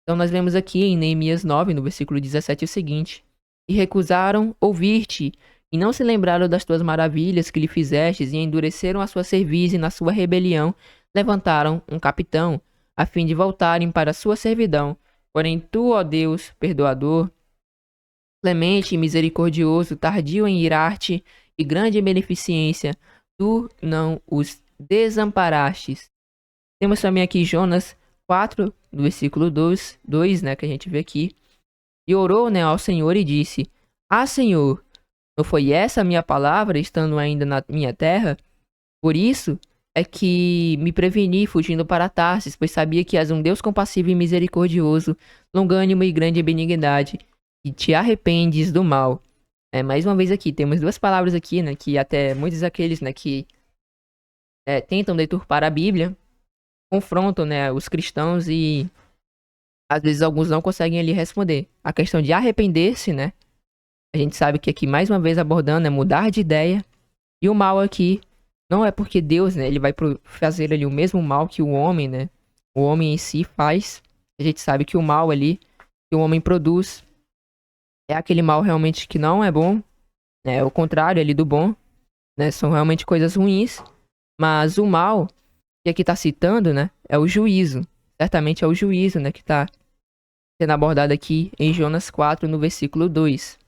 A: Então nós vemos aqui em Neemias 9, no versículo 17, o seguinte: e recusaram ouvir-te, e não se lembraram das tuas maravilhas que lhe fizestes, e endureceram a sua cerviz, e na sua rebelião levantaram um capitão, a fim de voltarem para a sua servidão. Porém tu, ó Deus, perdoador, clemente e misericordioso, tardio em irar-te e grande em beneficência, tu não os desamparastes. Temos também aqui Jonas 4, do versículo 2, né, que a gente vê aqui. E orou, né, ao Senhor e disse: ah, Senhor, não foi essa a minha palavra, estando ainda na minha terra? Por isso é que me preveni fugindo para Tarsis, pois sabia que és um Deus compassivo e misericordioso, longânimo e grande em benignidade, e te arrependes do mal. Mais uma vez aqui, temos duas palavras aqui, né, que até muitos daqueles, né, que tentam deturpar a Bíblia, confrontam, né, os cristãos e às vezes alguns não conseguem ali responder. A questão de arrepender-se, né, a gente sabe que aqui mais uma vez abordando é mudar de ideia, e o mal aqui não é porque Deus, né, ele vai fazer ali o mesmo mal que o homem, né, o homem em si faz. A gente sabe que o mal ali que o homem produz é aquele mal realmente que não é bom, né, é o contrário ali do bom, né, são realmente coisas ruins, mas o mal que aqui está citando, né, é o juízo, certamente é o juízo, né, que está sendo abordado aqui em Jonas 4, no versículo 2.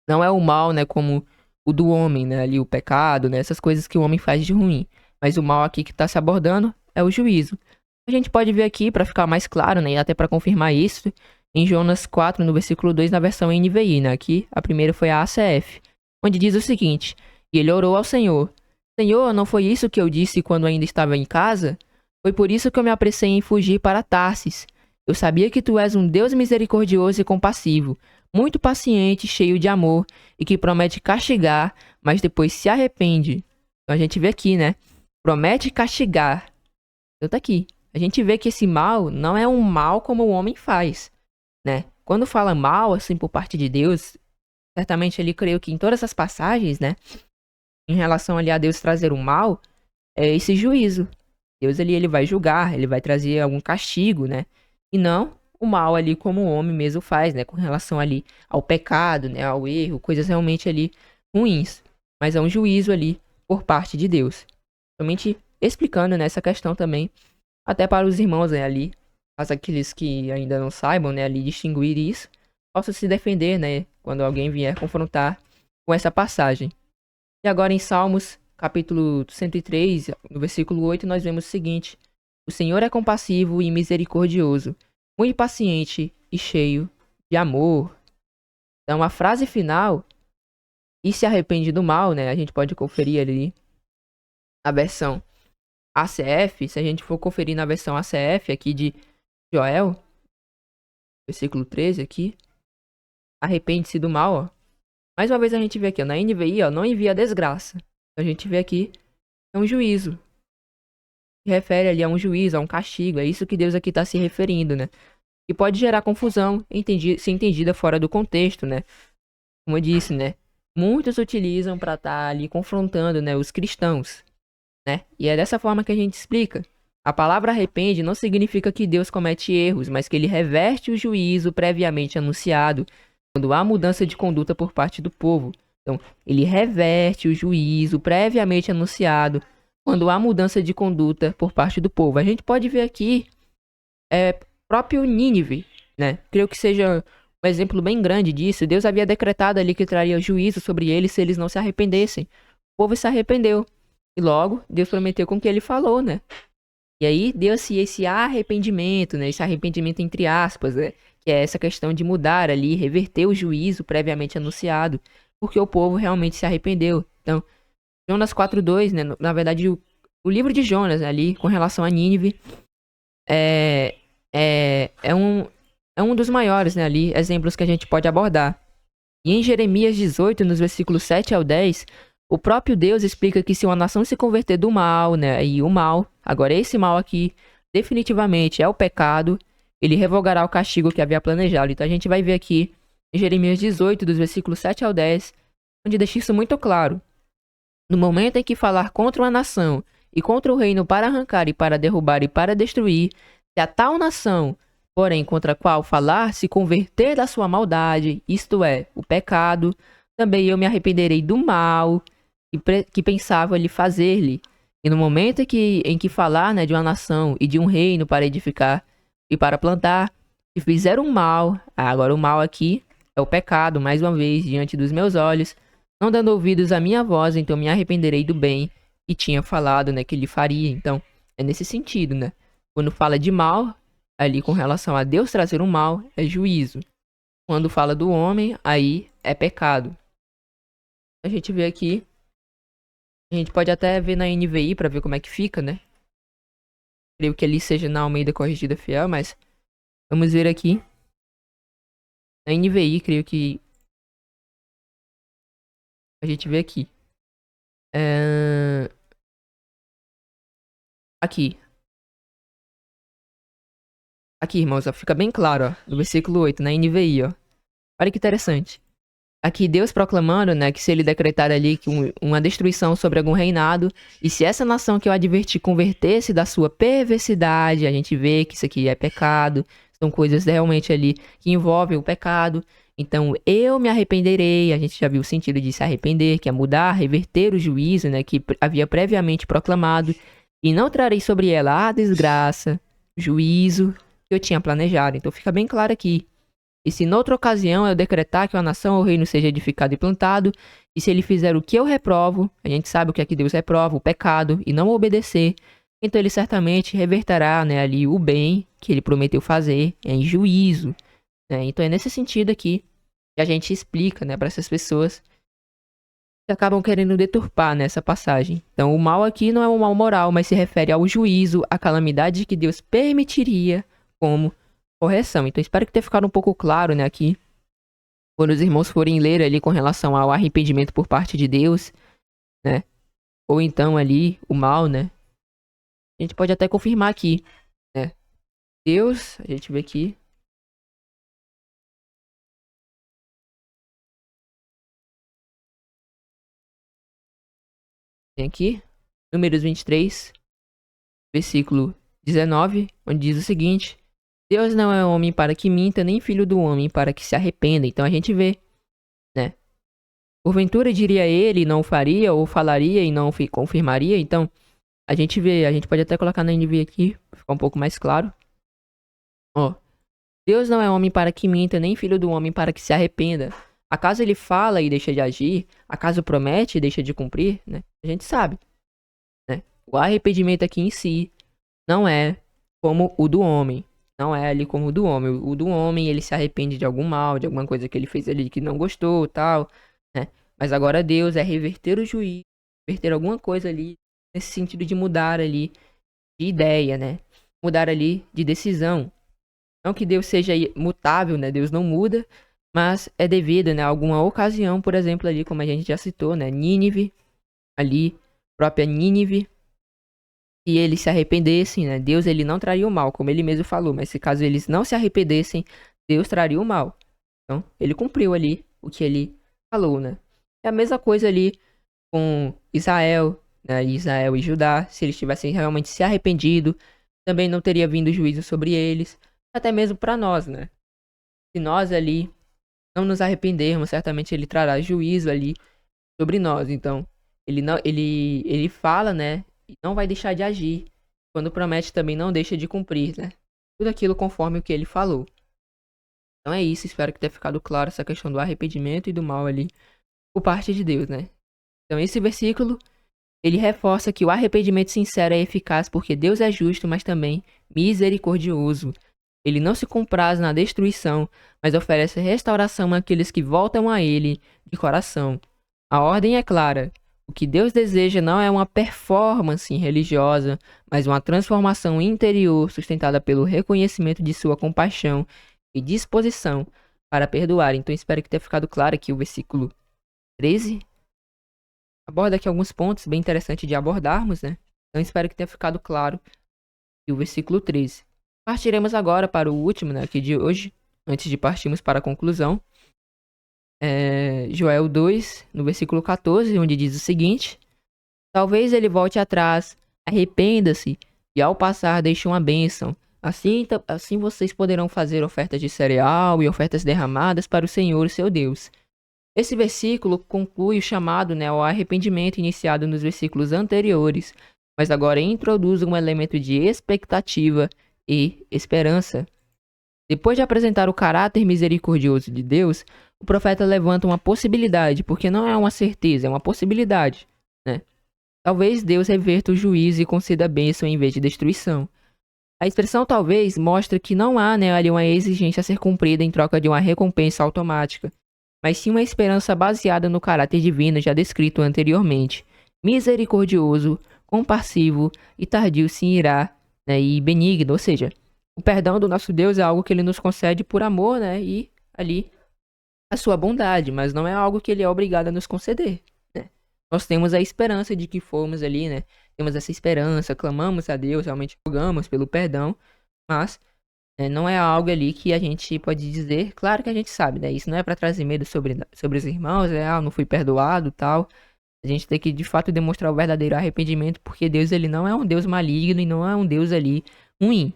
A: Não é o mal, né, como o do homem, né, ali o pecado, né, essas coisas que o homem faz de ruim, mas o mal aqui que está se abordando é o juízo. A gente pode ver aqui, para ficar mais claro, né, e até para confirmar isso, em Jonas 4, no versículo 2, na versão NVI, né, aqui a primeira foi a ACF, onde diz o seguinte: e ele orou ao Senhor: Senhor, não foi isso que eu disse quando ainda estava em casa? Foi por isso que eu me apressei em fugir para Tarsis. Eu sabia que tu és um Deus misericordioso e compassivo, muito paciente, cheio de amor, e que promete castigar, mas depois se arrepende. Então a gente vê aqui, né? Promete castigar. Então tá aqui. A gente vê que esse mal não é um mal como o homem faz, né? Quando fala mal, assim, por parte de Deus, certamente ele creio que em todas as passagens, né? Em relação ali a Deus trazer o mal, é esse juízo. Deus ali, ele vai julgar, ele vai trazer algum castigo, né? E não o mal ali como o homem mesmo faz, né? Com relação ali ao pecado, né? Ao erro, coisas realmente ali ruins. Mas é um juízo ali por parte de Deus. Somente explicando nessa questão também, até para os irmãos, né, ali, caso aqueles que ainda não saibam, né, ali distinguir isso, possam se defender, né? Quando alguém vier confrontar com essa passagem. E agora em Salmos, capítulo 103, no versículo 8, nós vemos o seguinte: o Senhor é compassivo e misericordioso, muito paciente e cheio de amor. Então, a frase final, e se arrepende do mal, né? A gente pode conferir ali a versão ACF. Se a gente for conferir na versão ACF aqui de Joel, versículo 13 aqui, arrepende-se do mal, ó. Mais uma vez a gente vê aqui, ó, na NVI, ó, não envia desgraça. A gente vê aqui, é um juízo. Se refere ali a um juízo, a um castigo. É isso que Deus aqui está se referindo, né? E pode gerar confusão, se entendida fora do contexto, né? Como eu disse, né? Muitos utilizam para estar ali confrontando, né, os cristãos, né? E é dessa forma que a gente explica. A palavra arrepende não significa que Deus comete erros, mas que ele reverte o juízo previamente anunciado quando há mudança de conduta por parte do povo. Então, ele reverte o juízo previamente anunciado quando há mudança de conduta por parte do povo. A gente pode ver aqui próprio Nínive, né? Creio que seja um exemplo bem grande disso. Deus havia decretado ali que traria juízo sobre eles se eles não se arrependessem. O povo se arrependeu. E logo, Deus prometeu com o que ele falou, né? E aí, deu-se esse arrependimento, né? Esse arrependimento entre aspas, né? Que é essa questão de mudar ali, reverter o juízo previamente anunciado, porque o povo realmente se arrependeu. Então, Jonas 4:2, né? Na verdade, o livro de Jonas ali, com relação a Nínive, é, é um dos maiores, né, ali, exemplos que a gente pode abordar. E em Jeremias 18, nos versículos 7 ao 10, o próprio Deus explica que se uma nação se converter do mal, né, e o mal, agora esse mal aqui, definitivamente é o pecado, ele revogará o castigo que havia planejado. Então a gente vai ver aqui em Jeremias 18, dos versículos 7 ao 10, onde deixa isso muito claro. No momento em que falar contra uma nação e contra o reino para arrancar e para derrubar e para destruir, se a tal nação, porém contra a qual falar, se converter da sua maldade, isto é, o pecado, também eu me arrependerei do mal que pensava lhe fazer-lhe. E no momento em que falar, né, de uma nação e de um reino para edificar e para plantar, se fizer um mal, agora o mal aqui é o pecado, mais uma vez, diante dos meus olhos, não dando ouvidos à minha voz, então me arrependerei do bem que tinha falado, né, que ele faria. Então, é nesse sentido, né? Quando fala de mal, ali com relação a Deus trazer um mal, é juízo. Quando fala do homem, aí é pecado. A gente vê aqui, a gente pode até ver na NVI para ver como é que fica, né? Creio que ali seja na Almeida Corrigida Fiel, mas vamos ver aqui. Na NVI, creio que a gente vê aqui. Aqui. Aqui, irmãos, ó, fica bem claro, ó, no versículo 8, na NVI, ó. Olha que interessante. Aqui Deus proclamando, né, que se ele decretar ali que uma destruição sobre algum reinado, e se essa nação que eu adverti convertesse da sua perversidade, a gente vê que isso aqui é pecado, são coisas realmente ali que envolvem o pecado. Então eu me arrependerei, a gente já viu o sentido de se arrepender, que é mudar, reverter o juízo, né, que havia previamente proclamado, e não trarei sobre ela a desgraça, juízo que eu tinha planejado. Então fica bem claro aqui. E se noutra ocasião eu decretar que uma nação ou reino seja edificado e plantado, e se ele fizer o que eu reprovo, a gente sabe o que é que Deus reprova, o pecado, e não obedecer, então ele certamente reverterá, né, ali o bem que ele prometeu fazer em juízo. Né? Então é nesse sentido aqui que a gente explica, né, para essas pessoas que acabam querendo deturpar nessa passagem. Então o mal aqui não é um mal moral, mas se refere ao juízo, à calamidade que Deus permitiria como correção. Então espero que tenha ficado um pouco claro, né, aqui, quando os irmãos forem ler ali com relação ao arrependimento por parte de Deus, né, ou então ali o mal, né, a gente pode até confirmar aqui, né, Deus, a gente vê aqui, tem aqui, Números 23, versículo 19, onde diz o seguinte: Deus não é homem para que minta, nem filho do homem para que se arrependa. Então a gente vê, né, porventura diria ele, não faria, ou falaria e não confirmaria. Então a gente vê, a gente pode até colocar na NV aqui, pra ficar um pouco mais claro. Ó, Deus não é homem para que minta, nem filho do homem para que se arrependa. Acaso ele fala e deixa de agir? Acaso promete e deixa de cumprir? Né? A gente sabe, né? O arrependimento aqui em si não é como o do homem. Não é ali como o do homem. O do homem, ele se arrepende de algum mal, de alguma coisa que ele fez ali que não gostou, tal, né? Mas agora Deus é reverter o juízo, reverter alguma coisa ali, nesse sentido de mudar ali de ideia, né? Mudar ali de decisão. Não que Deus seja mutável, né? Deus não muda, mas é devido, né, a alguma ocasião, por exemplo, ali, como a gente já citou, né? Nínive, ali, própria Nínive, se eles se arrependessem, né? Deus ele não traria o mal, como ele mesmo falou, mas se caso eles não se arrependessem, Deus traria o mal. Então, ele cumpriu ali o que ele falou, né? É a mesma coisa ali com Israel, né? Israel e Judá, se eles tivessem realmente se arrependido, também não teria vindo juízo sobre eles, até mesmo para nós, né? Se nós ali não nos arrependermos, certamente ele trará juízo ali sobre nós. Então, ele fala, né? E não vai deixar de agir. Quando promete também não deixa de cumprir, né? Tudo aquilo conforme o que ele falou. Então é isso, espero que tenha ficado claro essa questão do arrependimento e do mal ali por parte de Deus, né? Então esse versículo, ele reforça que o arrependimento sincero é eficaz porque Deus é justo, mas também misericordioso. Ele não se compraz na destruição, mas oferece restauração àqueles que voltam a ele de coração. A ordem é clara. O que Deus deseja não é uma performance religiosa, mas uma transformação interior sustentada pelo reconhecimento de sua compaixão e disposição para perdoar. Então espero que tenha ficado claro aqui o versículo 13. Aborda aqui alguns pontos bem interessantes de abordarmos, né? Então espero que tenha ficado claro aqui o versículo 13. Partiremos agora para o último, né, aqui de hoje, antes de partirmos para a conclusão. Joel 2, no versículo 14, onde diz o seguinte: talvez ele volte atrás, arrependa-se, e ao passar deixe uma bênção. Assim vocês poderão fazer ofertas de cereal e ofertas derramadas para o Senhor, seu Deus. Esse versículo conclui o chamado, né, ao arrependimento iniciado nos versículos anteriores, mas agora introduz um elemento de expectativa e esperança. Depois de apresentar o caráter misericordioso de Deus, o profeta levanta uma possibilidade, porque não é uma certeza, é uma possibilidade, né? Talvez Deus reverta o juízo e conceda bênção em vez de destruição. A expressão talvez mostra que não há, né, ali uma exigência a ser cumprida em troca de uma recompensa automática, mas sim uma esperança baseada no caráter divino já descrito anteriormente, misericordioso, compassivo e tardio se irá, né, e benigno, ou seja, o perdão do nosso Deus é algo que ele nos concede por amor, né, e ali a sua bondade, mas não é algo que ele é obrigado a nos conceder, né? Nós temos a esperança de que fomos ali, né, temos essa esperança, clamamos a Deus, realmente rogamos pelo perdão, mas não é algo ali que a gente pode dizer, claro que a gente sabe, né? Isso não é para trazer medo sobre os irmãos, não fui perdoado, tal. A gente tem que de fato demonstrar o verdadeiro arrependimento, porque Deus ele não é um Deus maligno e não é um Deus ali ruim.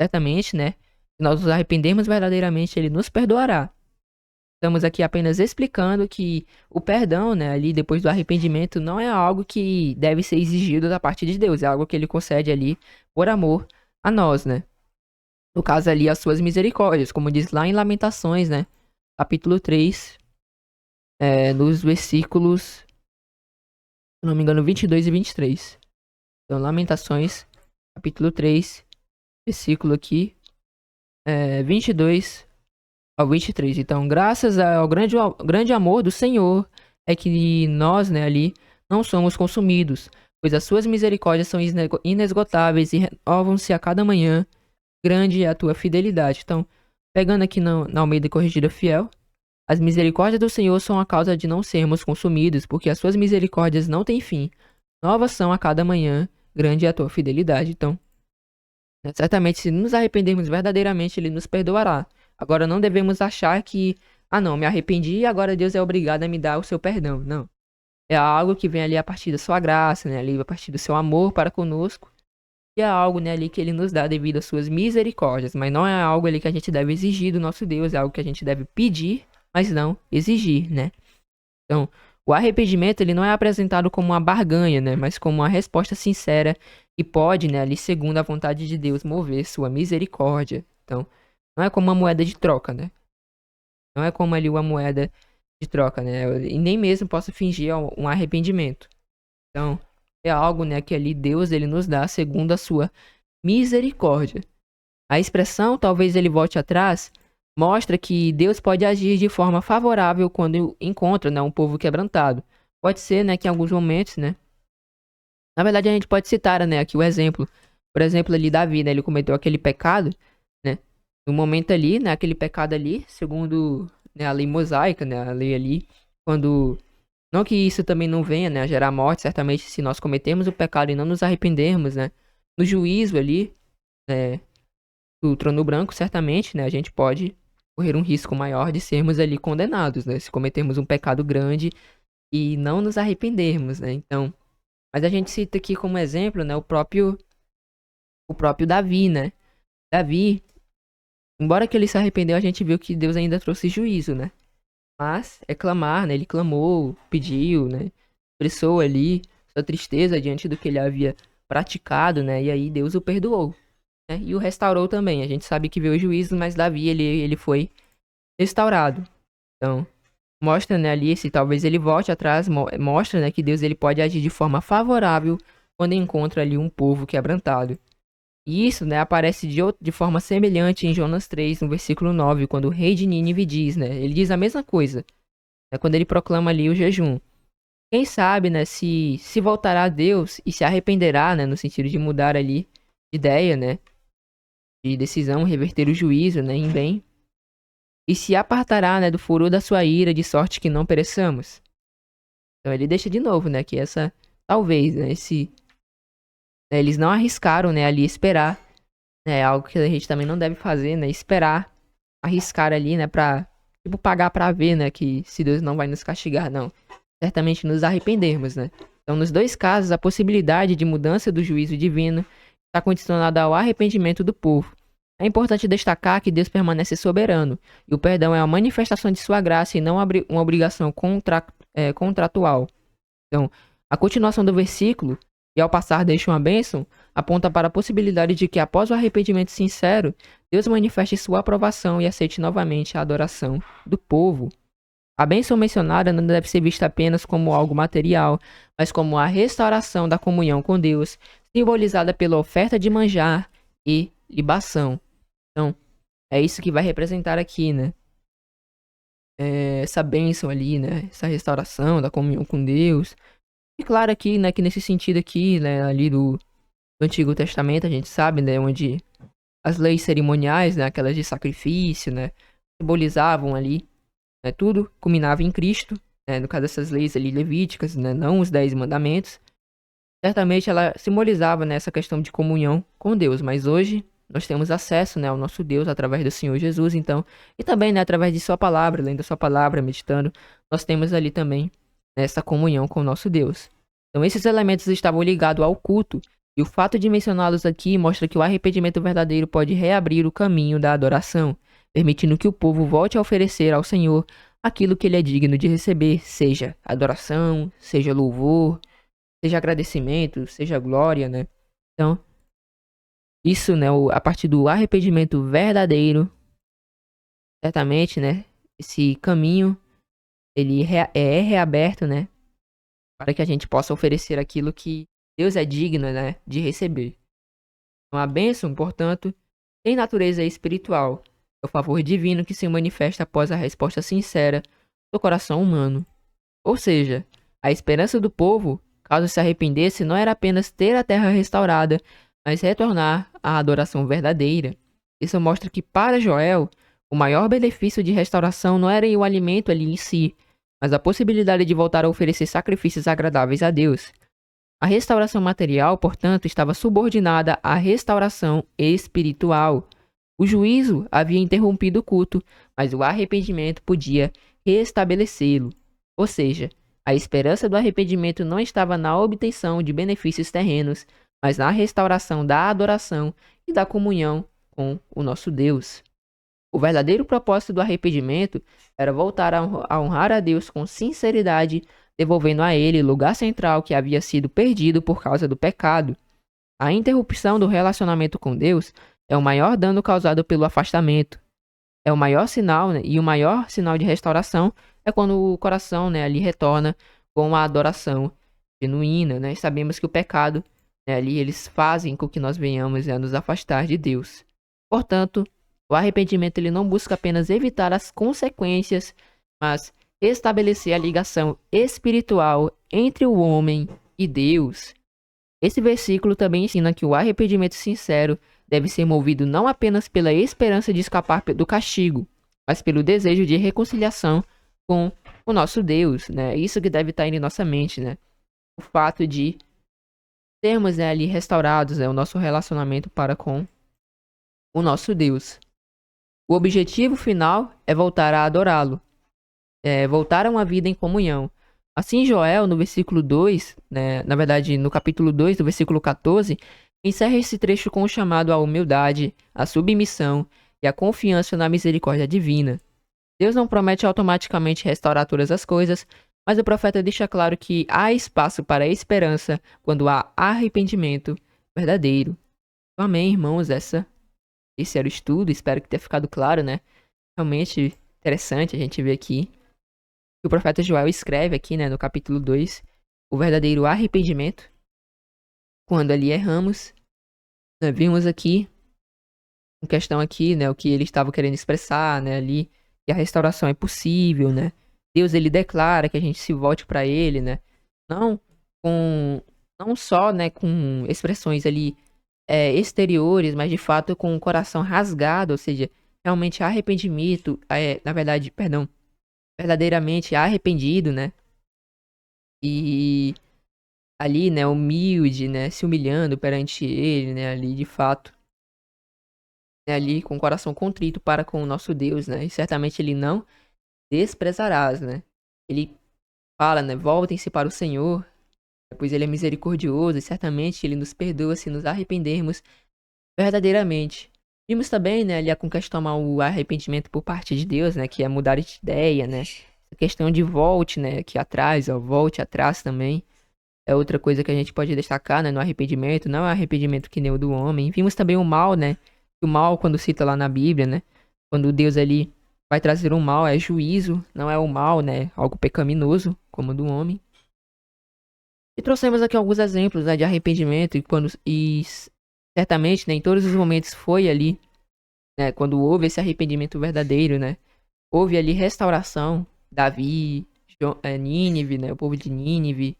A: Certamente, né? Se nós nos arrependermos verdadeiramente, ele nos perdoará. Estamos aqui apenas explicando que o perdão, né, ali depois do arrependimento, não é algo que deve ser exigido da parte de Deus, é algo que ele concede ali por amor a nós, né? No caso ali, as suas misericórdias, como diz lá em Lamentações, né? Capítulo 3, nos versículos, se não me engano, 22 e 23. Então, Lamentações, capítulo 3, versículo aqui, 22 ao 23. Então, graças ao grande amor do Senhor, é que nós, né, ali, não somos consumidos, pois as suas misericórdias são inesgotáveis e renovam-se a cada manhã. Grande é a tua fidelidade. Então, pegando aqui na Almeida Corrigida Fiel, as misericórdias do Senhor são a causa de não sermos consumidos, porque as suas misericórdias não têm fim. Novas são a cada manhã, grande é a tua fidelidade. Então, certamente, se nos arrependermos verdadeiramente, Ele nos perdoará. Agora, não devemos achar que, não, me arrependi e agora Deus é obrigado a me dar o seu perdão. Não. É algo que vem ali a partir da sua graça, né? Ali a partir do seu amor para conosco. E é algo, né, ali que ele nos dá devido às suas misericórdias, mas não é algo ali que a gente deve exigir do nosso Deus, é algo que a gente deve pedir, mas não exigir, né? Então, o arrependimento, ele não é apresentado como uma barganha, né, mas como uma resposta sincera que pode, né, ali segundo a vontade de Deus, mover sua misericórdia. Então, não é como uma moeda de troca, né? Não é como ali uma moeda de troca, né? E nem mesmo posso fingir um arrependimento. Então, é algo, né, que ali Deus ele nos dá segundo a sua misericórdia. A expressão talvez ele volte atrás mostra que Deus pode agir de forma favorável quando encontra, né, um povo quebrantado. Pode ser, né, que em alguns momentos, né, na verdade a gente pode citar, né, aqui o exemplo. Por exemplo, ali Davi, né, ele cometeu aquele pecado, né, no momento ali, né, aquele pecado ali, segundo, né, a lei mosaica, né, a lei ali, quando, não que isso também não venha, né, a gerar morte, certamente se nós cometemos o pecado e não nos arrependermos, né, no juízo ali, né, do trono branco, certamente, né, a gente pode correr um risco maior de sermos ali condenados, né, se cometermos um pecado grande e não nos arrependermos, né, então, mas a gente cita aqui como exemplo, né, o próprio Davi, né, Davi, embora que ele se arrependeu, a gente viu que Deus ainda trouxe juízo, né, mas é clamar, né, ele clamou, pediu, né, expressou ali sua tristeza diante do que ele havia praticado, né, e aí Deus o perdoou, né, e o restaurou também. A gente sabe que veio o juízo, mas Davi, ele foi restaurado. Então, mostra, né, ali, se talvez ele volte atrás, mostra, né, que Deus ele pode agir de forma favorável quando encontra ali um povo quebrantado. E isso, né, aparece de forma semelhante em Jonas 3, no versículo 9, quando o rei de Nínive diz, né, ele diz a mesma coisa, né, quando ele proclama ali o jejum. Quem sabe, né, se voltará a Deus e se arrependerá, né, no sentido de mudar ali de ideia, né, de decisão, reverter o juízo, né, em bem, e se apartará, né, do furor da sua ira, de sorte que não pereçamos. Então ele deixa de novo, né, que essa, talvez, né, né, eles não arriscaram, né, ali esperar, né, algo que a gente também não deve fazer, né, esperar, arriscar ali, né, pra, tipo, pagar pra ver, né, que se Deus não vai nos castigar, não. Certamente nos arrependermos, né. Então, nos dois casos, a possibilidade de mudança do juízo divino está condicionada ao arrependimento do povo. É importante destacar que Deus permanece soberano, e o perdão é uma manifestação de sua graça e não uma obrigação contratual. Então, a continuação do versículo, e ao passar deixa uma bênção, aponta para a possibilidade de que após o arrependimento sincero, Deus manifeste sua aprovação e aceite novamente a adoração do povo. A bênção mencionada não deve ser vista apenas como algo material, mas como a restauração da comunhão com Deus, simbolizada pela oferta de manjar e libação. Então, é isso que vai representar aqui, né? Essa bênção ali, né? Essa restauração da comunhão com Deus. E claro aqui, né, que nesse sentido aqui, né, ali do Antigo Testamento, a gente sabe, né, onde as leis cerimoniais, né, aquelas de sacrifício, né, simbolizavam ali, né, tudo culminava em Cristo, né, no caso dessas leis ali levíticas, né, não os 10 mandamentos. Certamente ela simbolizava, né, essa questão de comunhão com Deus, mas hoje nós temos acesso, né, ao nosso Deus através do Senhor Jesus, então, e também, né, através de sua palavra, lendo a sua palavra, meditando, nós temos ali também, né, essa comunhão com o nosso Deus. Então, esses elementos estavam ligados ao culto, e o fato de mencioná-los aqui mostra que o arrependimento verdadeiro pode reabrir o caminho da adoração, permitindo que o povo volte a oferecer ao Senhor aquilo que ele é digno de receber, seja adoração, seja louvor, seja agradecimento, seja glória, né? Então, isso, né, a partir do arrependimento verdadeiro, certamente, né, esse caminho, ele é reaberto, né, para que a gente possa oferecer aquilo que Deus é digno, né, de receber. Então, a bênção, portanto, tem natureza espiritual. É o favor divino que se manifesta após a resposta sincera do coração humano. Ou seja, a esperança do povo, caso se arrependesse, não era apenas ter a terra restaurada, mas retornar à adoração verdadeira. Isso mostra que para Joel, o maior benefício de restauração não era o alimento ali em si, mas a possibilidade de voltar a oferecer sacrifícios agradáveis a Deus. A restauração material, portanto, estava subordinada à restauração espiritual. O juízo havia interrompido o culto, mas o arrependimento podia restabelecê-lo. Ou seja, a esperança do arrependimento não estava na obtenção de benefícios terrenos, mas na restauração da adoração e da comunhão com o nosso Deus. O verdadeiro propósito do arrependimento era voltar a honrar a Deus com sinceridade, devolvendo a ele o lugar central que havia sido perdido por causa do pecado. A interrupção do relacionamento com Deus é o maior dano causado pelo afastamento. É o maior sinal, né? E o maior sinal de restauração é quando o coração, né, ali retorna com a adoração genuína, né? E sabemos que o pecado, né, ali eles fazem com que nós venhamos a nos afastar de Deus. Portanto, o arrependimento ele não busca apenas evitar as consequências, mas estabelecer a ligação espiritual entre o homem e Deus. Esse versículo também ensina que o arrependimento sincero deve ser movido não apenas pela esperança de escapar do castigo, mas pelo desejo de reconciliação com o nosso Deus, né? Isso que deve estar em nossa mente, né? O fato de termos, né, ali restaurados, né, o nosso relacionamento para com o nosso Deus. O objetivo final é voltar a adorá-lo, voltar a uma vida em comunhão. Assim, Joel, no versículo 2, né, na verdade, no capítulo 2, do versículo 14, encerra esse trecho com o chamado à humildade, à submissão e à confiança na misericórdia divina. Deus não promete automaticamente restaurar todas as coisas, mas o profeta deixa claro que há espaço para a esperança quando há arrependimento verdadeiro. Então, amém, irmãos, esse era o estudo, espero que tenha ficado claro, né? Realmente interessante a gente ver aqui que o profeta Joel escreve aqui, né, no capítulo 2, o verdadeiro arrependimento, quando ali erramos, né, vimos aqui, em questão aqui, né, o que ele estava querendo expressar, né, ali, que a restauração é possível, né, Deus, ele declara que a gente se volte para ele, né, não com, não só, né, com expressões ali, exteriores, mas de fato com o coração rasgado, ou seja, realmente arrependimento, na verdade, perdão, verdadeiramente arrependido, né, e ali, né, humilde, né, se humilhando perante ele, né, ali de fato, né, ali com o coração contrito para com o nosso Deus, né, e certamente ele não desprezarás, né. Ele fala, né, voltem-se para o Senhor, pois ele é misericordioso e certamente ele nos perdoa se nos arrependermos verdadeiramente. Vimos também, né, ali a questão o arrependimento por parte de Deus, né, que é mudar de ideia, né, a questão de volte, né, aqui atrás, ó, volte atrás também. É outra coisa que a gente pode destacar, né, no arrependimento, não é arrependimento que nem o do homem. Vimos também o mal, né? O mal, quando cita lá na Bíblia, né? Quando Deus ali vai trazer um mal, é juízo, não é o mal, né? Algo pecaminoso, como o do homem. E trouxemos aqui alguns exemplos, né, de arrependimento e certamente, né, em todos os momentos foi ali, né, quando houve esse arrependimento verdadeiro, né? Houve ali restauração, Davi, Nínive, né? O povo de Nínive.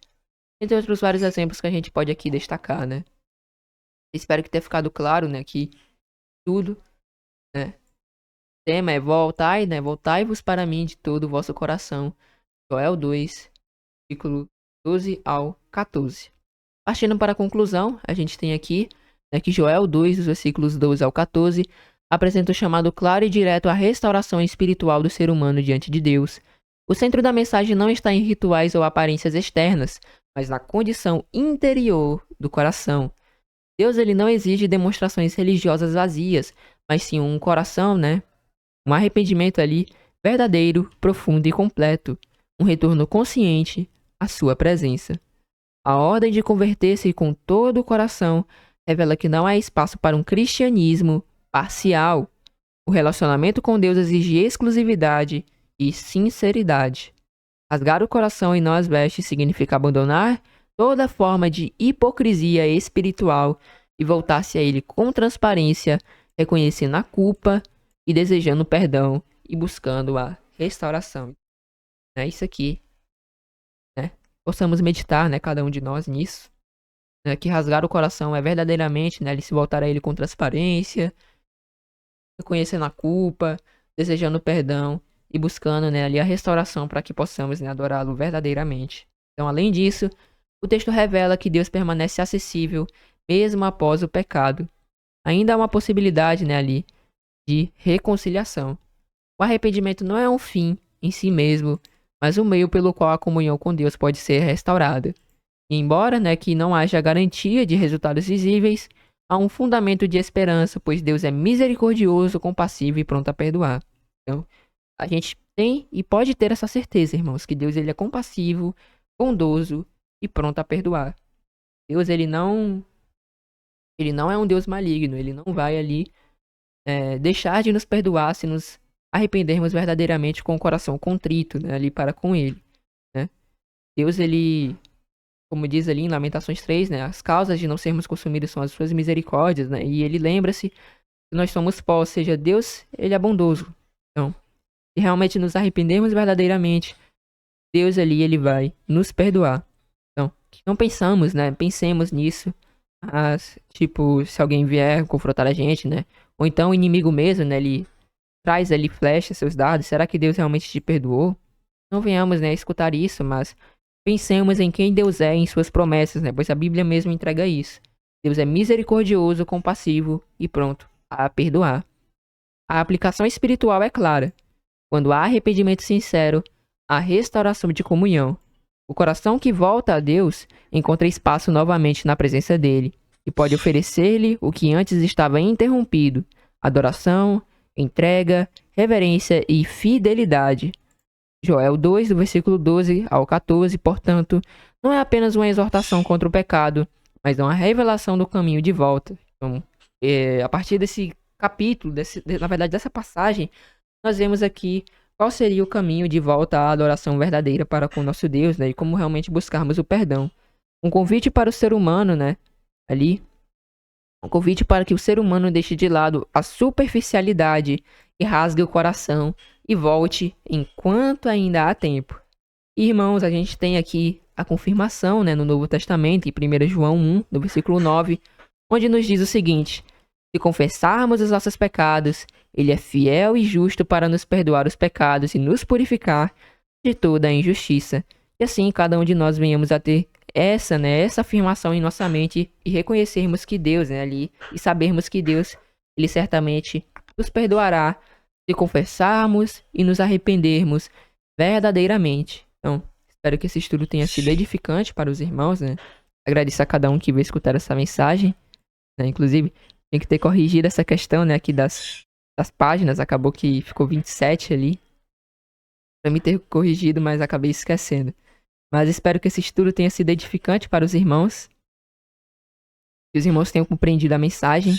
A: Entre outros vários exemplos que a gente pode aqui destacar, né? Espero que tenha ficado claro, né, que tudo, né? O tema é voltai, né? Voltai-vos para mim de todo o vosso coração. Joel 2, versículo 12 ao 14. Partindo para a conclusão, a gente tem aqui, né, que Joel 2, dos versículos 12 ao 14, apresenta o chamado claro e direto à restauração espiritual do ser humano diante de Deus. O centro da mensagem não está em rituais ou aparências externas, mas na condição interior do coração. Deus, ele não exige demonstrações religiosas vazias, mas sim um coração, né? Um arrependimento ali verdadeiro, profundo e completo. Um retorno consciente à sua presença. A ordem de converter-se com todo o coração revela que não há espaço para um cristianismo parcial. O relacionamento com Deus exige exclusividade e sinceridade. Rasgar o coração e não as vestes significa abandonar toda forma de hipocrisia espiritual e voltar-se a Ele com transparência, reconhecendo a culpa e desejando perdão e buscando a restauração. É isso aqui, né? Possamos meditar, né, cada um de nós nisso, né, que rasgar o coração é verdadeiramente, né, ele se voltar a Ele com transparência, reconhecendo a culpa, desejando perdão e buscando, né, ali a restauração para que possamos, né, adorá-lo verdadeiramente. Então, além disso, o texto revela que Deus permanece acessível mesmo após o pecado. Ainda há uma possibilidade, né, ali de reconciliação. O arrependimento não é um fim em si mesmo, mas um meio pelo qual a comunhão com Deus pode ser restaurada. E embora, né, que não haja garantia de resultados visíveis, há um fundamento de esperança, pois Deus é misericordioso, compassivo e pronto a perdoar. Então, a gente tem e pode ter essa certeza, irmãos, que Deus, ele é compassivo, bondoso e pronto a perdoar. Deus, ele não é um Deus maligno, ele não vai ali deixar de nos perdoar se nos arrependermos verdadeiramente com o coração contrito, né, ali para com ele, né? Deus, ele, como diz ali em Lamentações 3, né, as causas de não sermos consumidos são as suas misericórdias, né? E ele lembra-se que nós somos pó, ou seja, Deus, ele é bondoso. Então, se realmente nos arrependermos verdadeiramente, Deus ali, ele vai nos perdoar. Então, não pensamos, né? Pensemos nisso. Tipo, se alguém vier confrontar a gente, né? Ou então o inimigo mesmo, né? Ele traz ali flecha, seus dados. Será que Deus realmente te perdoou? Não venhamos, né, escutar isso, mas pensemos em quem Deus é em suas promessas, né? Pois a Bíblia mesmo entrega isso. Deus é misericordioso, compassivo e pronto a perdoar. A aplicação espiritual é clara. Quando há arrependimento sincero, há restauração de comunhão. O coração que volta a Deus encontra espaço novamente na presença dele e pode oferecer-lhe o que antes estava interrompido: adoração, entrega, reverência e fidelidade. Joel 2, do versículo 12 ao 14, portanto, não é apenas uma exortação contra o pecado, mas uma revelação do caminho de volta. Então, a partir desse capítulo, na verdade dessa passagem, nós vemos aqui qual seria o caminho de volta à adoração verdadeira para com o nosso Deus, né? E como realmente buscarmos o perdão. Um convite para o ser humano, né? Ali, um convite para que o ser humano deixe de lado a superficialidade e rasgue o coração e volte enquanto ainda há tempo. E, irmãos, a gente tem aqui a confirmação, né, no Novo Testamento, em 1 João 1, no versículo 9, onde nos diz o seguinte: se confessarmos os nossos pecados, ele é fiel e justo para nos perdoar os pecados e nos purificar de toda a injustiça. E assim, cada um de nós venhamos a ter essa afirmação em nossa mente e reconhecermos que Deus, né, ali, e sabermos que Deus, ele certamente nos perdoará se confessarmos e nos arrependermos verdadeiramente. Então, espero que esse estudo tenha sido edificante para os irmãos, né? Agradeço a cada um que veio escutar essa mensagem, né? Inclusive, tem que ter corrigido essa questão, né, aqui das páginas, acabou que ficou 27 ali. Pra mim ter corrigido, mas acabei esquecendo. Mas espero que esse estudo tenha sido edificante para os irmãos. Que os irmãos tenham compreendido a mensagem,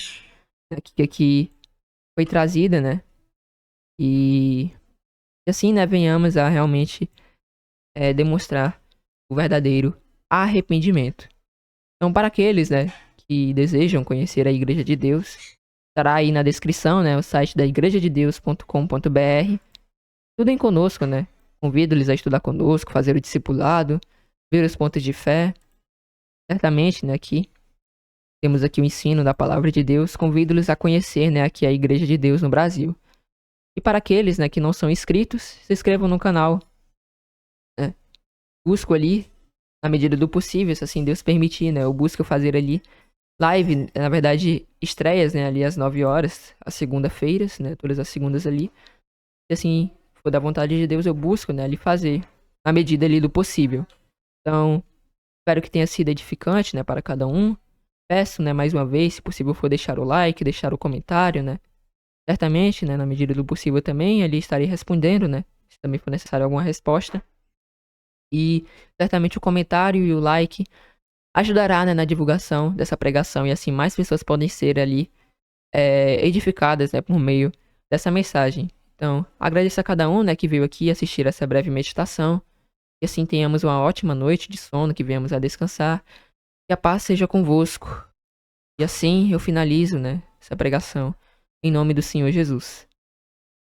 A: né, que aqui foi trazida, né? E assim, né, venhamos a realmente demonstrar o verdadeiro arrependimento. Então, para aqueles, né, que desejam conhecer a Igreja de Deus, estará aí na descrição, né, o site da igrejadedeus.com.br. Estudem conosco, né? Convido-lhes a estudar conosco, fazer o discipulado, ver os pontos de fé. Certamente, né, aqui temos aqui o ensino da palavra de Deus. Convido-lhes a conhecer, né, aqui a Igreja de Deus no Brasil. E para aqueles, né, que não são inscritos, se inscrevam no canal, né? Busco ali, na medida do possível, se assim Deus permitir, né? Eu busco fazer ali live, na verdade, estreias, né, ali às 9 horas, às segunda-feiras, né, todas as segundas ali. E assim, for da vontade de Deus, eu busco, né, ali fazer, na medida ali do possível. Então, espero que tenha sido edificante, né, para cada um. Peço, né, mais uma vez, se possível for deixar o like, deixar o comentário, né. Certamente, né, na medida do possível também, ali estarei respondendo, né, se também for necessário alguma resposta. E certamente o comentário e o like ajudará, né, na divulgação dessa pregação e assim mais pessoas podem ser ali edificadas, né, por meio dessa mensagem. Então, agradeço a cada um, né, que veio aqui assistir essa breve meditação. E assim tenhamos uma ótima noite de sono, que venhamos a descansar. Que a paz seja convosco. E assim eu finalizo, né, essa pregação em nome do Senhor Jesus.